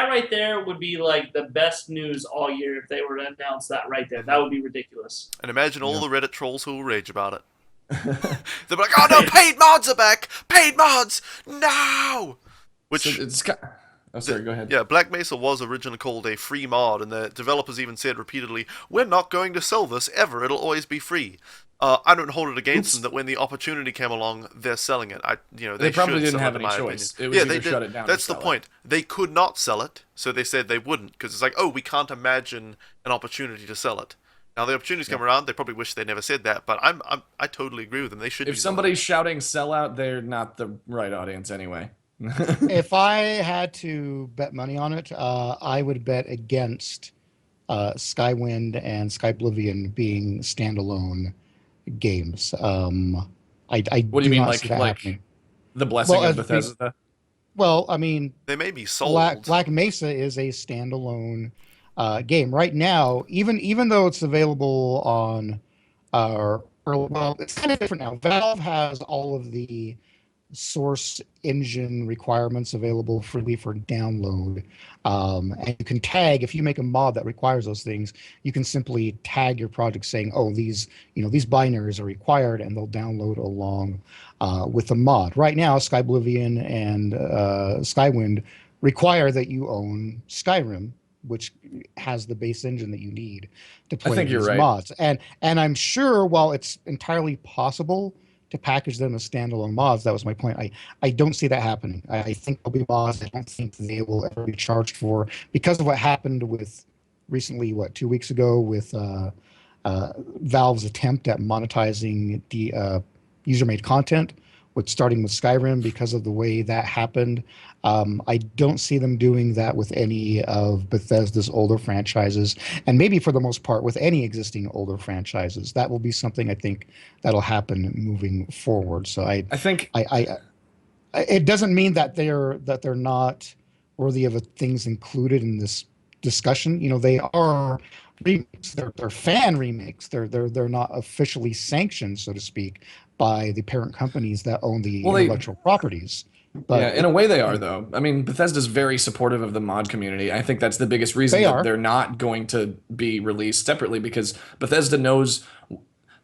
right there would be like the best news all year if they were to announce that right there. That would be ridiculous. And imagine all Yeah. the Reddit trolls who will rage about it. They'll be like, oh no, paid mods are back! Paid mods! No! Which, So it's got. Oh, sorry. Go ahead. yeah, Black Mesa was originally called a free mod, and the developers even said repeatedly, we're not going to sell this ever, it'll always be free. I don't hold it against them that when the opportunity came along, they're selling it. They probably should didn't sell have it, in any my choice. opinion. It was Yeah, either they did. shut it down or That's the sell it. point. They could not sell it, so they said they wouldn't, because it's like, oh, we can't imagine an opportunity to sell it. Now the opportunities come around. They probably wish they never said that, but I totally agree with them. They should. If do somebody's shouting "sellout," they're not the right audience anyway. If I had to bet money on it, I would bet against Skywind and Skyblivion being standalone games. I What do you do mean, not see that happening. The blessing Well, of Bethesda? Well, I mean, They may be sold. Black Mesa is a standalone game right now. Even though it's available on, well, it's kind of different now. Valve has all of the source engine requirements available freely for download, and you can tag if you make a mod that requires those things. You can simply tag your project saying, "Oh, these binaries are required," and they'll download along with the mod. Right now, Skyblivion and Skywind require that you own Skyrim, which has the base engine that you need to play think you're these right. mods. And I'm sure while it's entirely possible to package them as standalone mods, that was my point. I don't see that happening. I think there'll be mods I don't think they will ever be charged for because of what happened with recently, 2 weeks ago with Valve's attempt at monetizing the user-made content, starting with Skyrim because of the way that happened. I don't see them doing that with any of Bethesda's older franchises, and maybe for the most part with any existing older franchises. That will be something I think that'll happen moving forward. So I think it doesn't mean that they're not worthy of things included in this discussion. They are remakes. They're fan remakes. They're not officially sanctioned, so to speak, by the parent companies that own the intellectual properties. But yeah, in a way they are, though. I mean, Bethesda's very supportive of the mod community. I think that's the biggest reason they're not going to be released separately, because Bethesda knows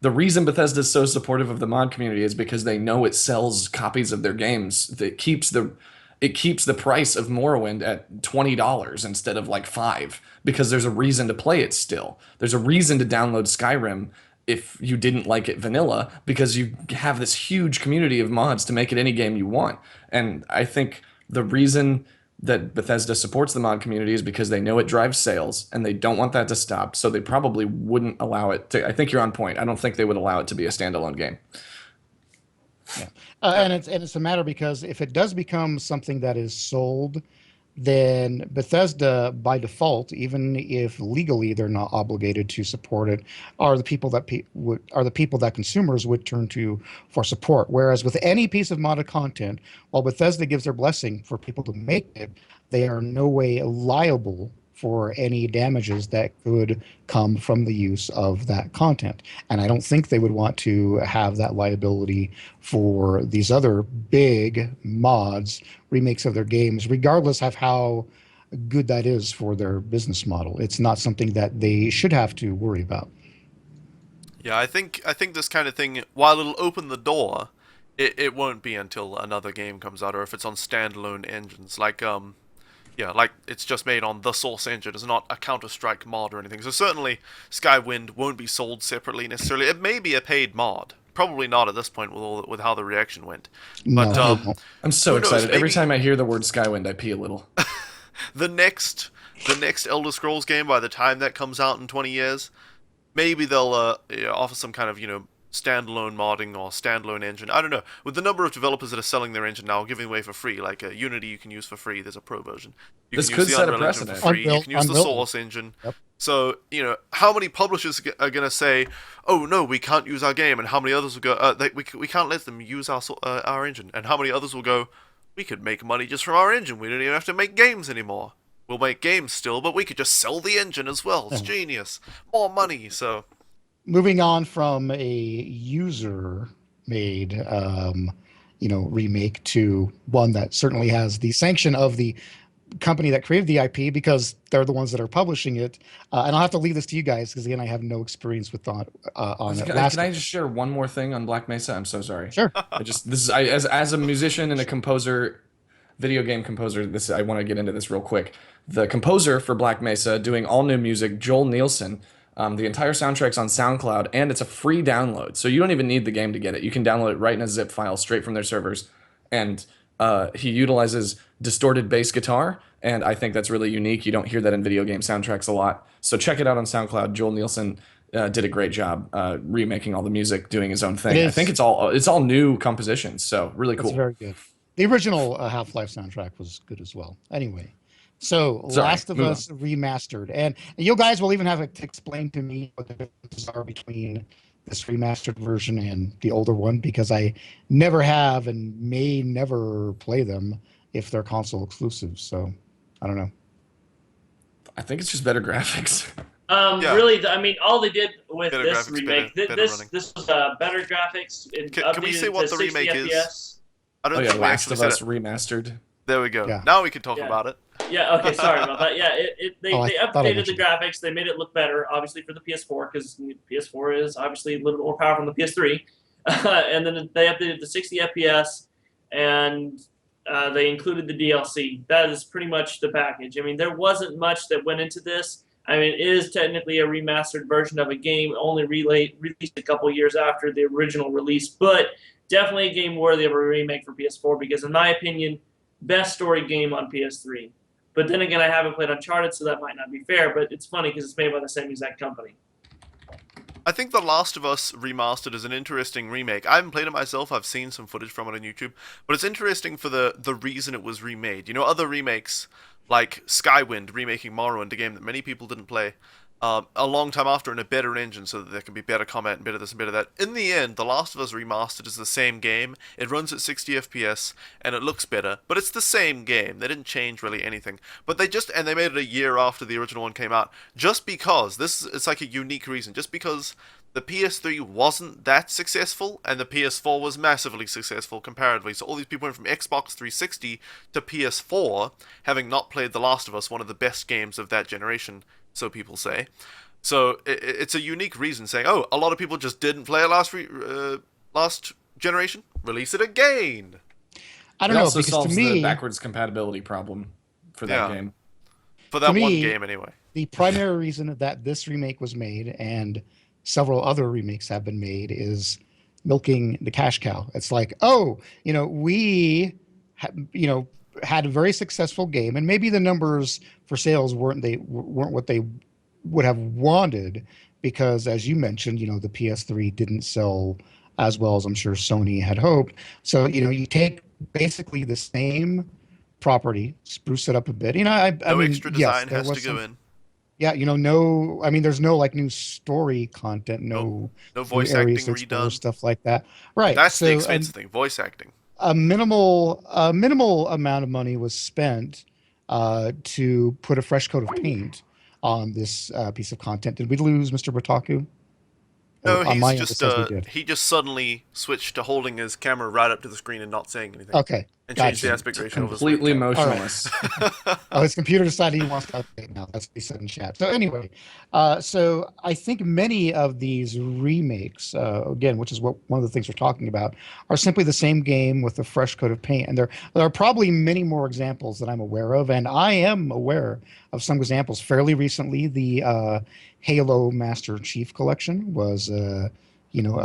the reason Bethesda's so supportive of the mod community is because they know it sells copies of their games. That keeps the price of Morrowind at $20 instead of like $5, because there's a reason to play it still. There's a reason to download Skyrim if you didn't like it vanilla, because you have this huge community of mods to make it any game you want. And I think the reason that Bethesda supports the mod community is because they know it drives sales and they don't want that to stop. So they probably wouldn't allow it to. I think you're on point. I don't think they would allow it to be a standalone game. Yeah, and it's a matter because if it does become something that is sold, then Bethesda, by default, even if legally they're not obligated to support it, are the people that consumers would turn to for support. Whereas with any piece of modded content, while Bethesda gives their blessing for people to make it, they are in no way liable for any damages that could come from the use of that content. And I don't think they would want to have that liability for these other big mods, remakes of their games, regardless of how good that is for their business model. It's not something that they should have to worry about. Yeah, I think this kind of thing, while it'll open the door, it won't be until another game comes out, or if it's on standalone engines. Like Yeah, like it's just made on the source engine. It's not a Counter-Strike mod or anything. So certainly Skywind won't be sold separately necessarily. It may be a paid mod. Probably not at this point with how the reaction went. But No, it won't. I'm so who knows, excited. Every maybe- time I hear the word Skywind, I pee a little. the next Elder Scrolls game, by the time that comes out in 20 years, maybe they'll offer some kind of standalone modding or standalone engine. I don't know. With the number of developers that are selling their engine now, giving away for free, like Unity you can use for free. There's a pro version. You This can could use the set a Unreal Engine precedent. for free. You can use the Unreal. source engine. Yep. So how many publishers are gonna say, "Oh no, we can't use our game," and how many others will go, "We can't let them use our engine," and how many others will go, "We could make money just from our engine. We don't even have to make games anymore. We'll make games still, but we could just sell the engine as well. It's genius, more money." So. Moving on from a user-made, remake to one that certainly has the sanction of the company that created the IP because they're the ones that are publishing it. And I'll have to leave this to you guys because again, I have no experience with on it. Can I just share one more thing on Black Mesa? I'm so sorry. Sure. As a musician and a composer, video game composer, I want to get into this real quick. The composer for Black Mesa, doing all new music, Joel Nielsen. The entire soundtrack's on SoundCloud, and it's a free download, so you don't even need the game to get it. You can download it right in a zip file straight from their servers. And he utilizes distorted bass guitar, and I think that's really unique. You don't hear that in video game soundtracks a lot. So check it out on SoundCloud. Joel Nielsen did a great job remaking all the music, doing his own thing. I think it's all new compositions, so really cool. That's very good. The original Half-Life soundtrack was good as well. Anyway, so Last of Us Remastered. And you guys will even have to explain to me what the differences are between this remastered version and the older one, because I never have and may never play them if they're console exclusive. So I don't know. I think it's just better graphics. Yeah. Really, I mean, all they did with Better this graphics, remake, better this running. was better graphics. It Can we say updated what to the 60 remake FPS. is? I don't Oh yeah, think we Last actually of said Us it. Remastered. There we go. Yeah. Now we can talk Yeah. about it. Yeah. Okay. Sorry about that. Yeah. They I thought I updated the mentioned graphics. They made it look better, obviously for the PS4, because PS4 is obviously a little bit more powerful than the PS3. And then they updated to 60 FPS, and they included the DLC. That is pretty much the package. I mean, there wasn't much that went into this. I mean, it is technically a remastered version of a game, only released a couple years after the original release, but definitely a game worthy of a remake for PS4 because, in my opinion, best story game on PS3. But then again, I haven't played Uncharted, so that might not be fair, but it's funny because it's made by the same exact company. I think The Last of Us Remastered is an interesting remake. I haven't played it myself. I've seen some footage from it on YouTube, but it's interesting for the reason it was remade. Other remakes like Skywind remaking Morrowind, a game that many people didn't play, a long time after in a better engine so that there can be better combat and better this and better that. In the end, The Last of Us Remastered is the same game. It runs at 60 FPS and it looks better, but it's the same game. They didn't change really anything. But they made it a year after the original one came out, just because it's like a unique reason. Just because the PS3 wasn't that successful, and the PS4 was massively successful comparatively. So all these people went from Xbox 360 to PS4, having not played The Last of Us, one of the best games of that generation, so people say. So it's a unique reason saying, oh, a lot of people just didn't play it last generation. Release it again. I don't It know, also because solves to me, the backwards compatibility problem for that Yeah. game. For that To me, one game, anyway. the primary reason that this remake was made and several other remakes have been made is milking the cash cow. It's like, we had a very successful game, and maybe the numbers for sales weren't what they would have wanted, because as you mentioned, the PS3 didn't sell as well as I'm sure Sony had hoped. So you take basically the same property, spruce it up a bit. I No mean, extra yes, design there has was to go some- in. Yeah, there's no like new story content, no No new voice areas acting to explore, redone. stuff like that. Right. That's so the expensive thing, voice acting. a minimal amount of money was spent to put a fresh coat of paint on this piece of content. Did we lose No, MrBrotaku? On he's my end, it just says we did. he just suddenly switched to holding his camera right up to the screen and not saying anything. Okay. And change Gotcha. the aspect ratio of his Completely webcam. motionless. Oh, his computer decided he wants to update now. That's what he said in chat. So anyway, so I think many of these remakes, again, which is what one of the things we're talking about, are simply the same game with a fresh coat of paint. And there are probably many more examples that I'm aware of, and I am aware of some examples. Fairly recently, the Halo Master Chief Collection was, a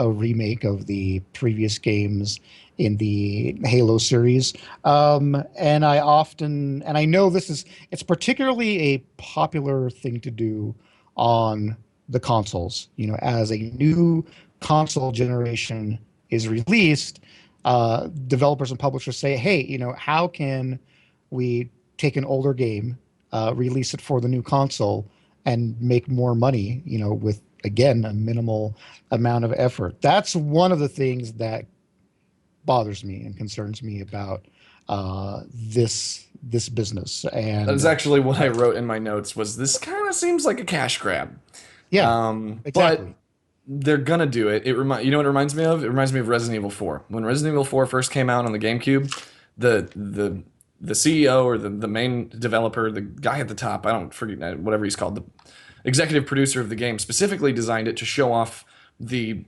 remake of the previous games in the Halo series. And I know it's particularly a popular thing to do on the consoles. As a new console generation is released, developers and publishers say, hey, how can we take an older game, release it for the new console, and make more money, with, again, a minimal amount of effort. That's one of the things that bothers me and concerns me about this business. And That was actually what I wrote in my notes. Was this kind of seems like a cash grab? yeah, exactly. But they're gonna do it. You know what it reminds me of? It reminds me of Resident Evil 4. When Resident Evil 4 first came out on the GameCube, the CEO or the main developer, the guy at the top, I don't forget whatever he's called, the executive producer of the game, specifically designed it to show off the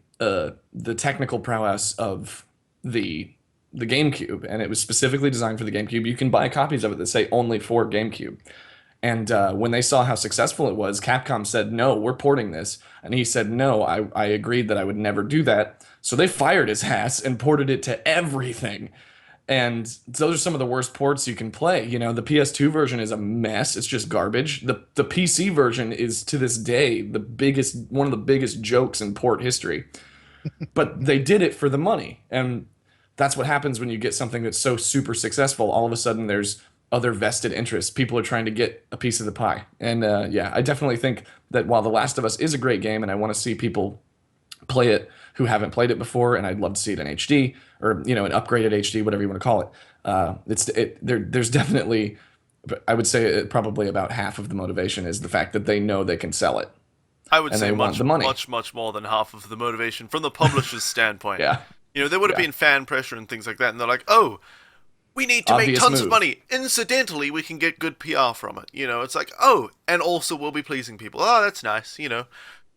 technical prowess of the GameCube, and it was specifically designed for the GameCube. You can buy copies of it that say only for GameCube. And when they saw how successful it was, Capcom said, no, we're porting this. And he said, no, I agreed that I would never do that. So they fired his ass and ported it to everything. And those are some of the worst ports you can play. The PS2 version is a mess. It's just garbage. The PC version is, to this day, one of the biggest jokes in port history. But they did it for the money. And that's what happens when you get something that's so super successful. All of a sudden, there's other vested interests. People are trying to get a piece of the pie. And yeah, I definitely think that while The Last of Us is a great game, and I want to see people play it who haven't played it before, and I'd love to see it in HD or an upgraded HD, whatever you want to call it. There's definitely, I would say probably about half of the motivation is the fact that they know they can sell it. I would and say they want the money. much more than half of the motivation from the publisher's standpoint. Yeah. There would have been fan pressure and things like that, and they're like, oh, we need to make tons of money. Incidentally, we can get good PR from it. It's like, oh, and also we'll be pleasing people. Oh, that's nice.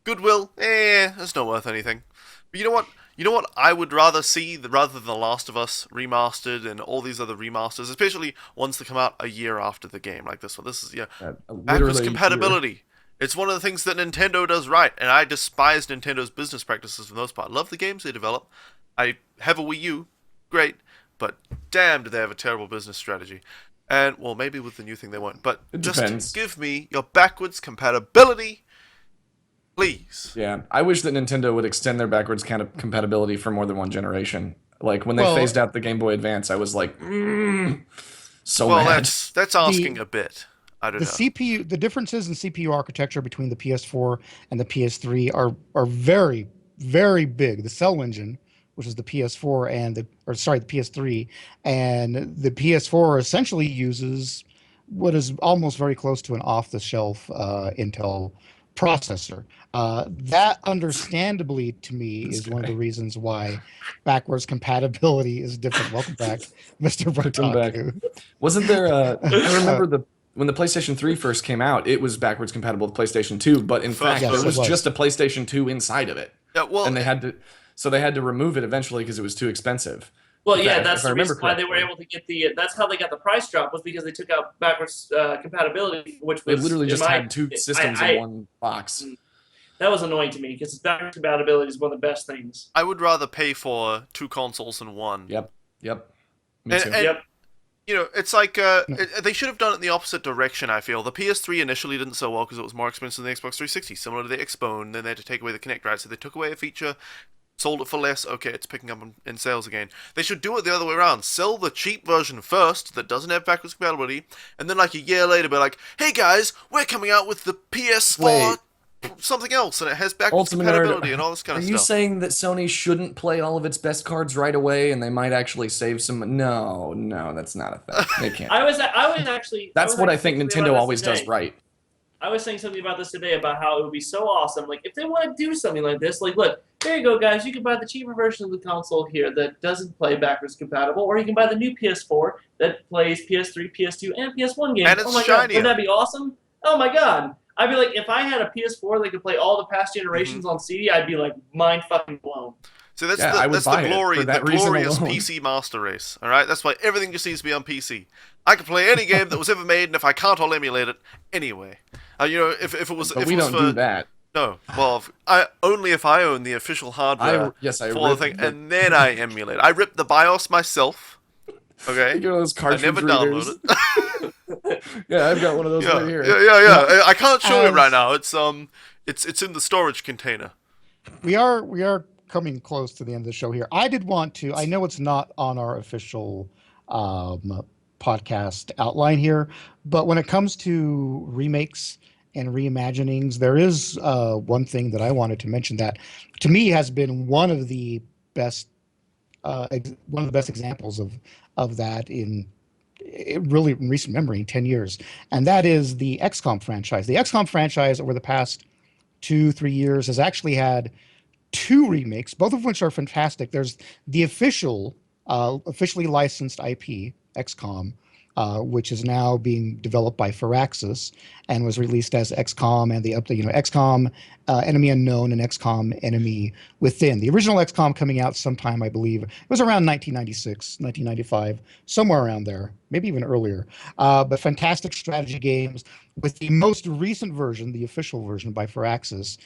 Goodwill, that's not worth anything. But you know what? I would rather see rather than The Last of Us remastered and all these other remasters, especially ones that come out a year after the game, like this one. This is backwards compatibility. It's one of the things that Nintendo does right, and I despise Nintendo's business practices for the most part. I love the games they develop. I have a Wii U, great, but damn, do they have a terrible business strategy. And, well, maybe with the new thing they won't. But just give me your backwards compatibility, please. Yeah, I wish that Nintendo would extend their backwards compatibility for more than one generation. Like, when they phased out the Game Boy Advance, I was like, so mad. Well, that's asking a bit. I don't know. CPU, the differences in CPU architecture between the PS4 and the PS3 are very, very big. The Cell engine, which is the PS4 the PS3, and the PS4 essentially uses what is almost very close to an off-the-shelf Intel processor. That, understandably, to me, is one of the reasons why backwards compatibility is different. Welcome back, MrBrotaku. Wasn't there? I remember when the PlayStation 3 first came out, it was backwards compatible with PlayStation 2, but in fact, there was just a PlayStation 2 inside of it. Yeah, well, and they had to remove it eventually because it was too expensive. Well, yeah, that's the reason why they were able to get that's how they got the price drop, was because they took out backwards compatibility, which was... They literally just had two systems in one box. That was annoying to me, because backwards compatibility is one of the best things. I would rather pay for two consoles in one. Yep. Me too. Yep. It's like, they should have done it in the opposite direction, I feel. The PS3 initially didn't sell well because it was more expensive than the Xbox 360, similar to the Xbone, then they had to take away the Kinect, right? So they took away a feature, sold it for less, okay, it's picking up in sales again. They should do it the other way around. Sell the cheap version first that doesn't have backwards compatibility, and then like a year later be like, hey guys, we're coming out with the PS4 something else, and it has backwards compatibility and all this kind of stuff. Are you saying that Sony shouldn't play all of its best cards right away, and they might actually save some? No, that's not a thing. They can't. I was actually. That's what I think Nintendo always does right. I was saying something about this today about how it would be so awesome. Like, if they want to do something like this, like, look, there you go, guys. You can buy the cheaper version of the console here that doesn't play backwards compatible, or you can buy the new PS4 that plays PS3, PS2, and PS1 games. And it's oh my shinier. god, wouldn't that be awesome? Oh my god. I'd be like, if I had a PS4 that could play all the past generations on CD, I'd be like mind fucking blown. So that's Yeah, I would the buy it glory, for that the reason glorious alone. PC master race. All right, that's why everything just needs to be on PC. I can play any game that was ever made, and if I can't, I'll emulate it anyway. You know, if it was, But if we it was don't for, do that. No, well, only if I own the official hardware I for the ripped thing, the- and then I emulate. I ripped the BIOS myself. Okay, You know those I cartridge never readers? downloaded it. Yeah, I've got one of those yeah, right here. yeah. I can't show it right As- now. It's in the storage container. We are coming close to the end of the show here. I did want to. I know it's not on our official podcast outline here, but when it comes to remakes and reimaginings, there is one thing that I wanted to mention that, to me, has been one of the best examples of that in really in recent memory, in 10 years, and that is the XCOM franchise. The XCOM franchise over the past 2-3 years has actually had 2 remakes, both of which are fantastic. There's the officially licensed IP, XCOM, which is now being developed by Firaxis and was released as XCOM and XCOM Enemy Unknown and XCOM Enemy Within. The original XCOM coming out sometime, I believe, it was around 1996, 1995, somewhere around there, maybe even earlier. But fantastic strategy games. With the most recent version, the official version by Firaxis,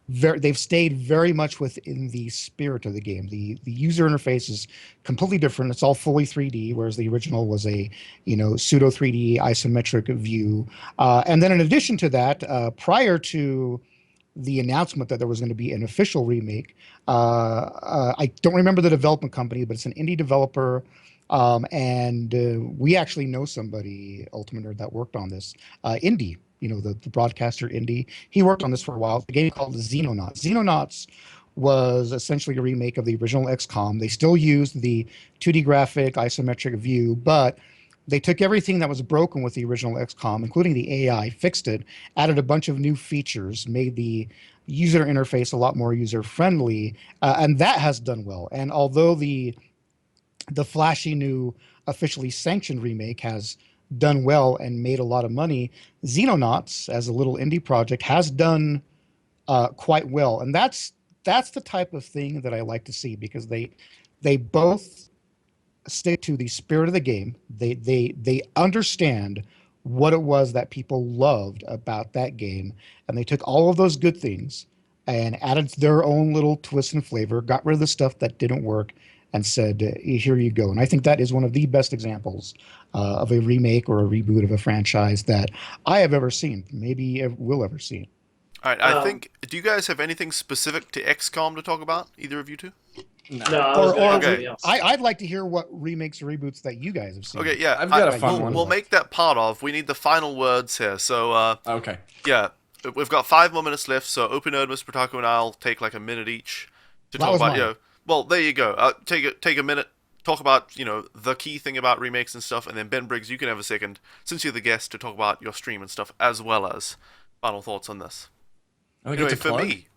they've stayed very much within the spirit of the game. The user interface is completely different. It's all fully 3D, whereas the original was a pseudo 3D isometric view. And then in addition to that, prior to the announcement that there was going to be an official remake, I don't remember the development company, but it's an indie developer. And we actually know somebody, OPNerd, that worked on this. Indie. The broadcaster Indie. He worked on this for a while. The game called Xenonauts. Xenonauts was essentially a remake of the original XCOM. They still used the 2D graphic isometric view, but they took everything that was broken with the original XCOM, including the AI, fixed it, added a bunch of new features, made the user interface a lot more user-friendly, and that has done well. And although the flashy new officially sanctioned remake has done well and made a lot of money, Xenonauts, as a little indie project, has done quite well. And that's the type of thing that I like to see, because they both stick to the spirit of the game. They understand what it was that people loved about that game, and they took all of those good things and added their own little twist and flavor, got rid of the stuff that didn't work, and said, here you go. And I think that is one of the best examples of a remake or a reboot of a franchise that I have ever seen, maybe will ever see. All right, I think. Do you guys have anything specific to XCOM to talk about? Either of you two? No, I was gonna ask something else. I'd like to hear what remakes or reboots that you guys have seen. Okay, yeah, I've got a fun one. We'll make that part of. We need the final words here. So, Okay. yeah, we've got 5 more minutes left. So, OPNerd, MrBrotaku, and I'll take like a minute each to That talk was about. mine. Well, there you go. Take a minute. Talk about the key thing about remakes and stuff, and then Ben Briggs, you can have a second, since you're the guest, to talk about your stream and stuff, as well as final thoughts on this. I get Anyway, to for plug? me,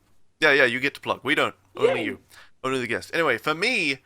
yeah, you get to plug. We don't. Only Yay. you. Only the guest. Anyway, for me,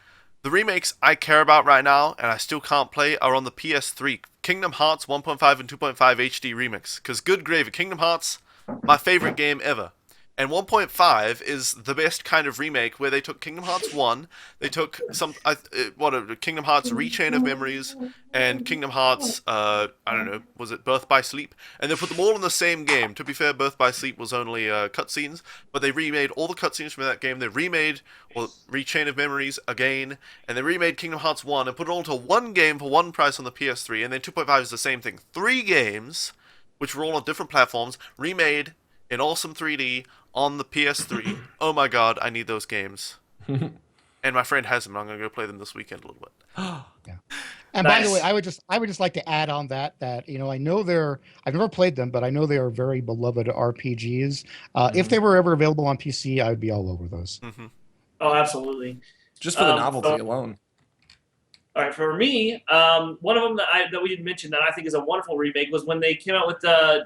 the remakes I care about right now, and I still can't play, are on the PS3. Kingdom Hearts 1.5 and 2.5 HD remix. Because good gravy, Kingdom Hearts, my favorite game ever. And 1.5 is the best kind of remake, where they took Kingdom Hearts 1, they took Kingdom Hearts Rechain of Memories, and Kingdom Hearts, I don't know, was it Birth by Sleep? And they put them all in the same game. To be fair, Birth by Sleep was only cutscenes, but they remade all the cutscenes from that game. They remade Rechain of Memories again, and they remade Kingdom Hearts 1 and put it all into one game for one price on the PS3, and then 2.5 is the same thing. 3 games, which were all on different platforms, remade in awesome 3D on the PS3. Oh my god, I need those games. And my friend has them. I'm gonna go play them this weekend a little bit. Yeah. And by the Nice. way, I would just like to add on that I know I've never played them, but I know they are very beloved RPGs. If they were ever available on PC, I would be all over those. Mm-hmm. Oh, absolutely. Just for the novelty alone. All right, for me, one of them that we didn't mention that I think is a wonderful remake was when they came out with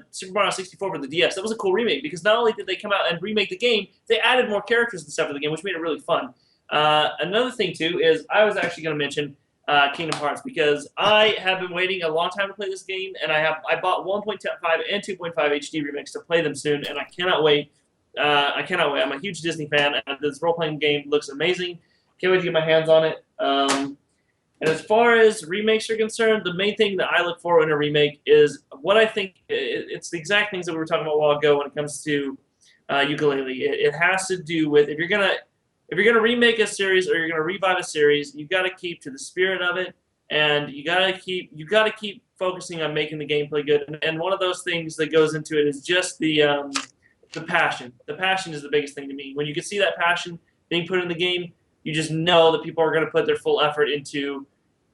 Super Mario 64 for the DS. That was a cool remake because not only did they come out and remake the game, they added more characters and stuff to the game, which made it really fun. Another thing too is I was actually going to mention Kingdom Hearts because I have been waiting a long time to play this game, and I bought 1.5 and 2.5 HD remakes to play them soon, and I cannot wait. I cannot wait. I'm a huge Disney fan, and this role-playing game looks amazing. Can't wait to get my hands on it. And as far as remakes are concerned, the main thing that I look for in a remake is what I think. It's the exact things that we were talking about a while ago when it comes to ukulele. It has to do with if you're gonna remake a series or you're gonna revive a series, you got to keep to the spirit of it, and you got to keep focusing on making the gameplay good. And one of those things that goes into it is just the passion. The passion is the biggest thing to me. When you can see that passion being put in the game, you just know that people are going to put their full effort into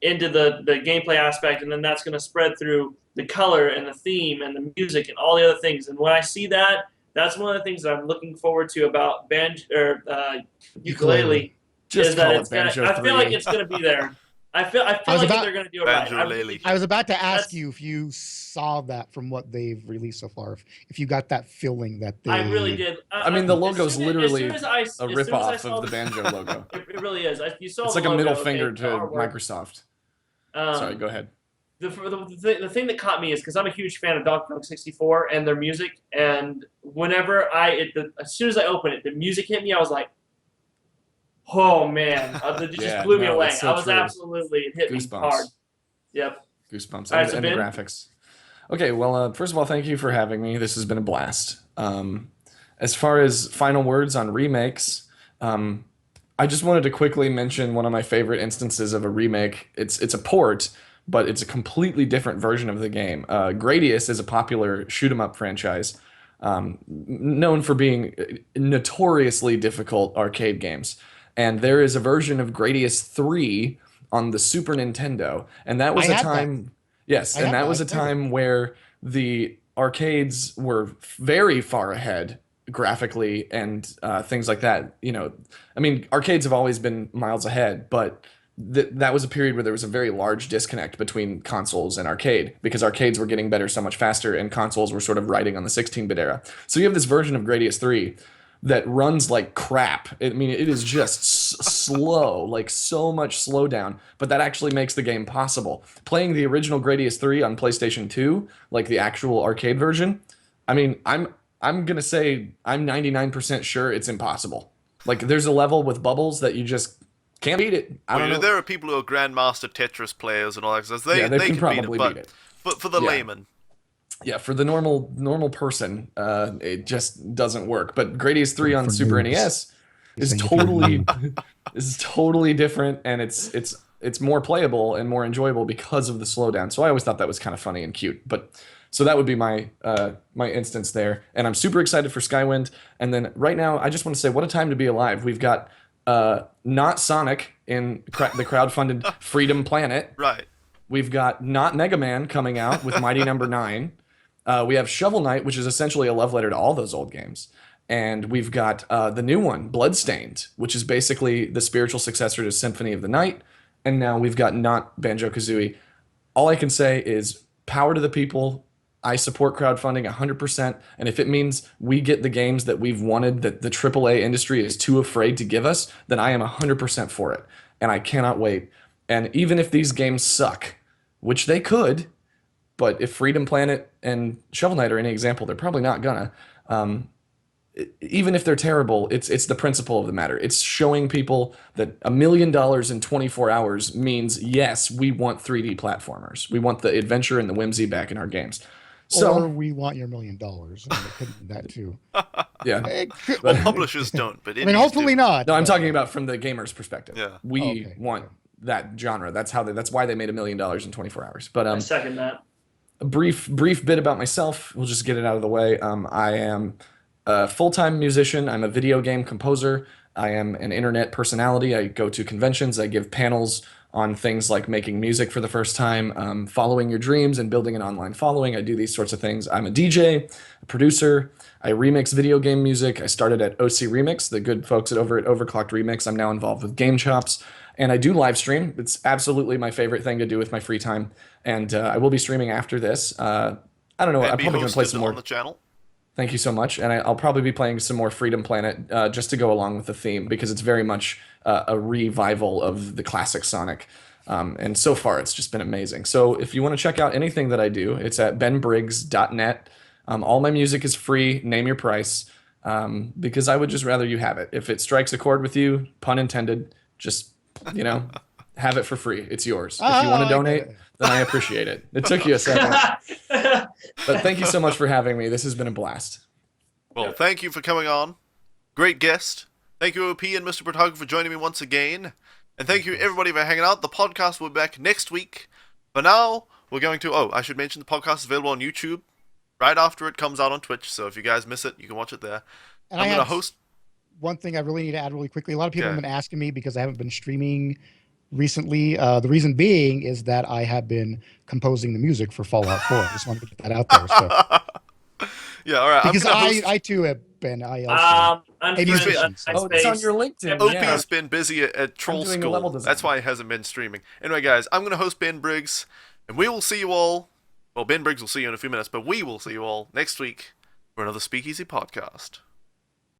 the gameplay aspect, and then that's going to spread through the color and the theme and the music and all the other things. And when I see that, that's one of the things that I'm looking forward to about ukulele. Just is that call it it's gonna, Banjo I feel 3. like it's going to be there. I feel like they're going to do it right. Banjo-lele. I was about to ask That's- you if you saw that from what they've released so far, if you got that feeling that they. I really did. I mean, the logo's literally a a ripoff of the Banjo logo. It really is. You saw It's the like a middle logo, finger okay, to artwork. Microsoft. Um, Sorry, go ahead. The thing that caught me is because I'm a huge fan of Donkey Kong 64 and their music, and whenever as soon as I opened it, the music hit me. I was like, "Oh man!" It just Yeah, blew me no, away. it's so I was true. absolutely it hit Goosebumps. me hard. Yep. Goosebumps. All right, so And the Ben? graphics. Okay, well, first of all, thank you for having me. This has been a blast. As far as final words on remakes, I just wanted to quickly mention one of my favorite instances of a remake. It's a port, but it's a completely different version of the game. Gradius is a popular shoot 'em up franchise, known for being notoriously difficult arcade games. And there is a version of Gradius 3 on the Super Nintendo, and that was I a had that. time, yes, I and had that that. was I a played it. time where the arcades were very far ahead graphically and things like that. You know, I mean, arcades have always been miles ahead, but that was a period where there was a very large disconnect between consoles and arcade because arcades were getting better so much faster and consoles were sort of riding on the 16-bit era. So you have this version of Gradius 3 that runs like crap. I mean, it is just slow, like so much slowdown, but that actually makes the game possible. Playing the original Gradius 3 on PlayStation 2, like the actual arcade version, I mean, I'm gonna say I'm 99% sure it's impossible. Like there's a level with bubbles that you just can't beat it. I don't know. There are people who are Grandmaster Tetris players and all that stuff. Yeah, they can can probably beat beat it. it. But for the Yeah. layman, Yeah, for the normal person, it just doesn't work. But Gradius 3 on For Super noobs. NES is You're saying if you're totally noob. is totally different, and it's more playable and more enjoyable because of the slowdown. So I always thought that was kind of funny and cute. But so that would be my my instance there, and I'm super excited for Skywind. And then right now, I just want to say, what a time to be alive. We've got not Sonic in the crowdfunded Freedom Planet. right? We've got not Mega Man coming out with Mighty Number 9. We have Shovel Knight, which is essentially a love letter to all those old games. And we've got the new one, Bloodstained, which is basically the spiritual successor to Symphony of the Night. And now we've got not Banjo-Kazooie. All I can say is power to the people. I support crowdfunding 100%. And if it means we get the games that we've wanted that the AAA industry is too afraid to give us, then I am 100% for it. And I cannot wait. And even if these games suck, which they could, but if Freedom Planet and Shovel Knight are any example, they're probably not gonna. Even if they're terrible, it's the principle of the matter. It's showing people that $1 million in 24 hours means, yes, we want 3D platformers. We want the adventure and the whimsy back in our games. So, Or we want your $1 million. I mean, it could be that too. yeah. It could- Well, publishers don't, but I mean, hopefully not. No, I'm but- talking about from the gamer's perspective. Yeah. We Okay. want that genre. That's why they made $1 million in 24 hours. But I second that. a brief bit about myself. We'll just get it out of the way. I am a full-time musician. I'm a video game composer. I am an internet personality. I go to conventions. I give panels on things like making music for the first time, following your dreams and building an online following. I do these sorts of things. I'm a DJ, a producer. I remix video game music. I started at OC Remix, the good folks over at Overclocked Remix. I'm now involved with Game Chops. And I do live stream. It's absolutely my favorite thing to do with my free time. And I will be streaming after this. I don't know. And I'm be probably going to play hosted some more. on the channel. Thank you so much. And I'll probably be playing some more Freedom Planet just to go along with the theme because it's very much a revival of the classic Sonic. And so far, it's just been amazing. So if you want to check out anything that I do, it's at benbriggs.net. All my music is free. Name your price because I would just rather you have it. If it strikes a chord with you, pun intended, just, have it for free. It's yours. If you want to donate, then I appreciate it. It took you a second. But thank you so much for having me. This has been a blast. Well, thank you for coming on. Great guest. Thank you, OP and MrBrotaku, for joining me once again. And thank you, everybody, for hanging out. The podcast will be back next week. For now, we're going to... Oh, I should mention the podcast is available on YouTube right after it comes out on Twitch. So if you guys miss it, you can watch it there. And I'm going to host... One thing I really need to add really quickly. A lot of people have been asking me because I haven't been streaming recently. The reason being is that I have been composing the music for Fallout 4. I just wanted to get that out there. So. Yeah, all right. Because I too have been. I also I'm a musician. Oh, it's on your LinkedIn. OP's been busy at Troll doing a level School. design. That's why he hasn't been streaming. Anyway, guys, I'm going to host Ben Briggs, and we will see you all. Well, Ben Briggs will see you in a few minutes, but we will see you all next week for another Speakeasy podcast.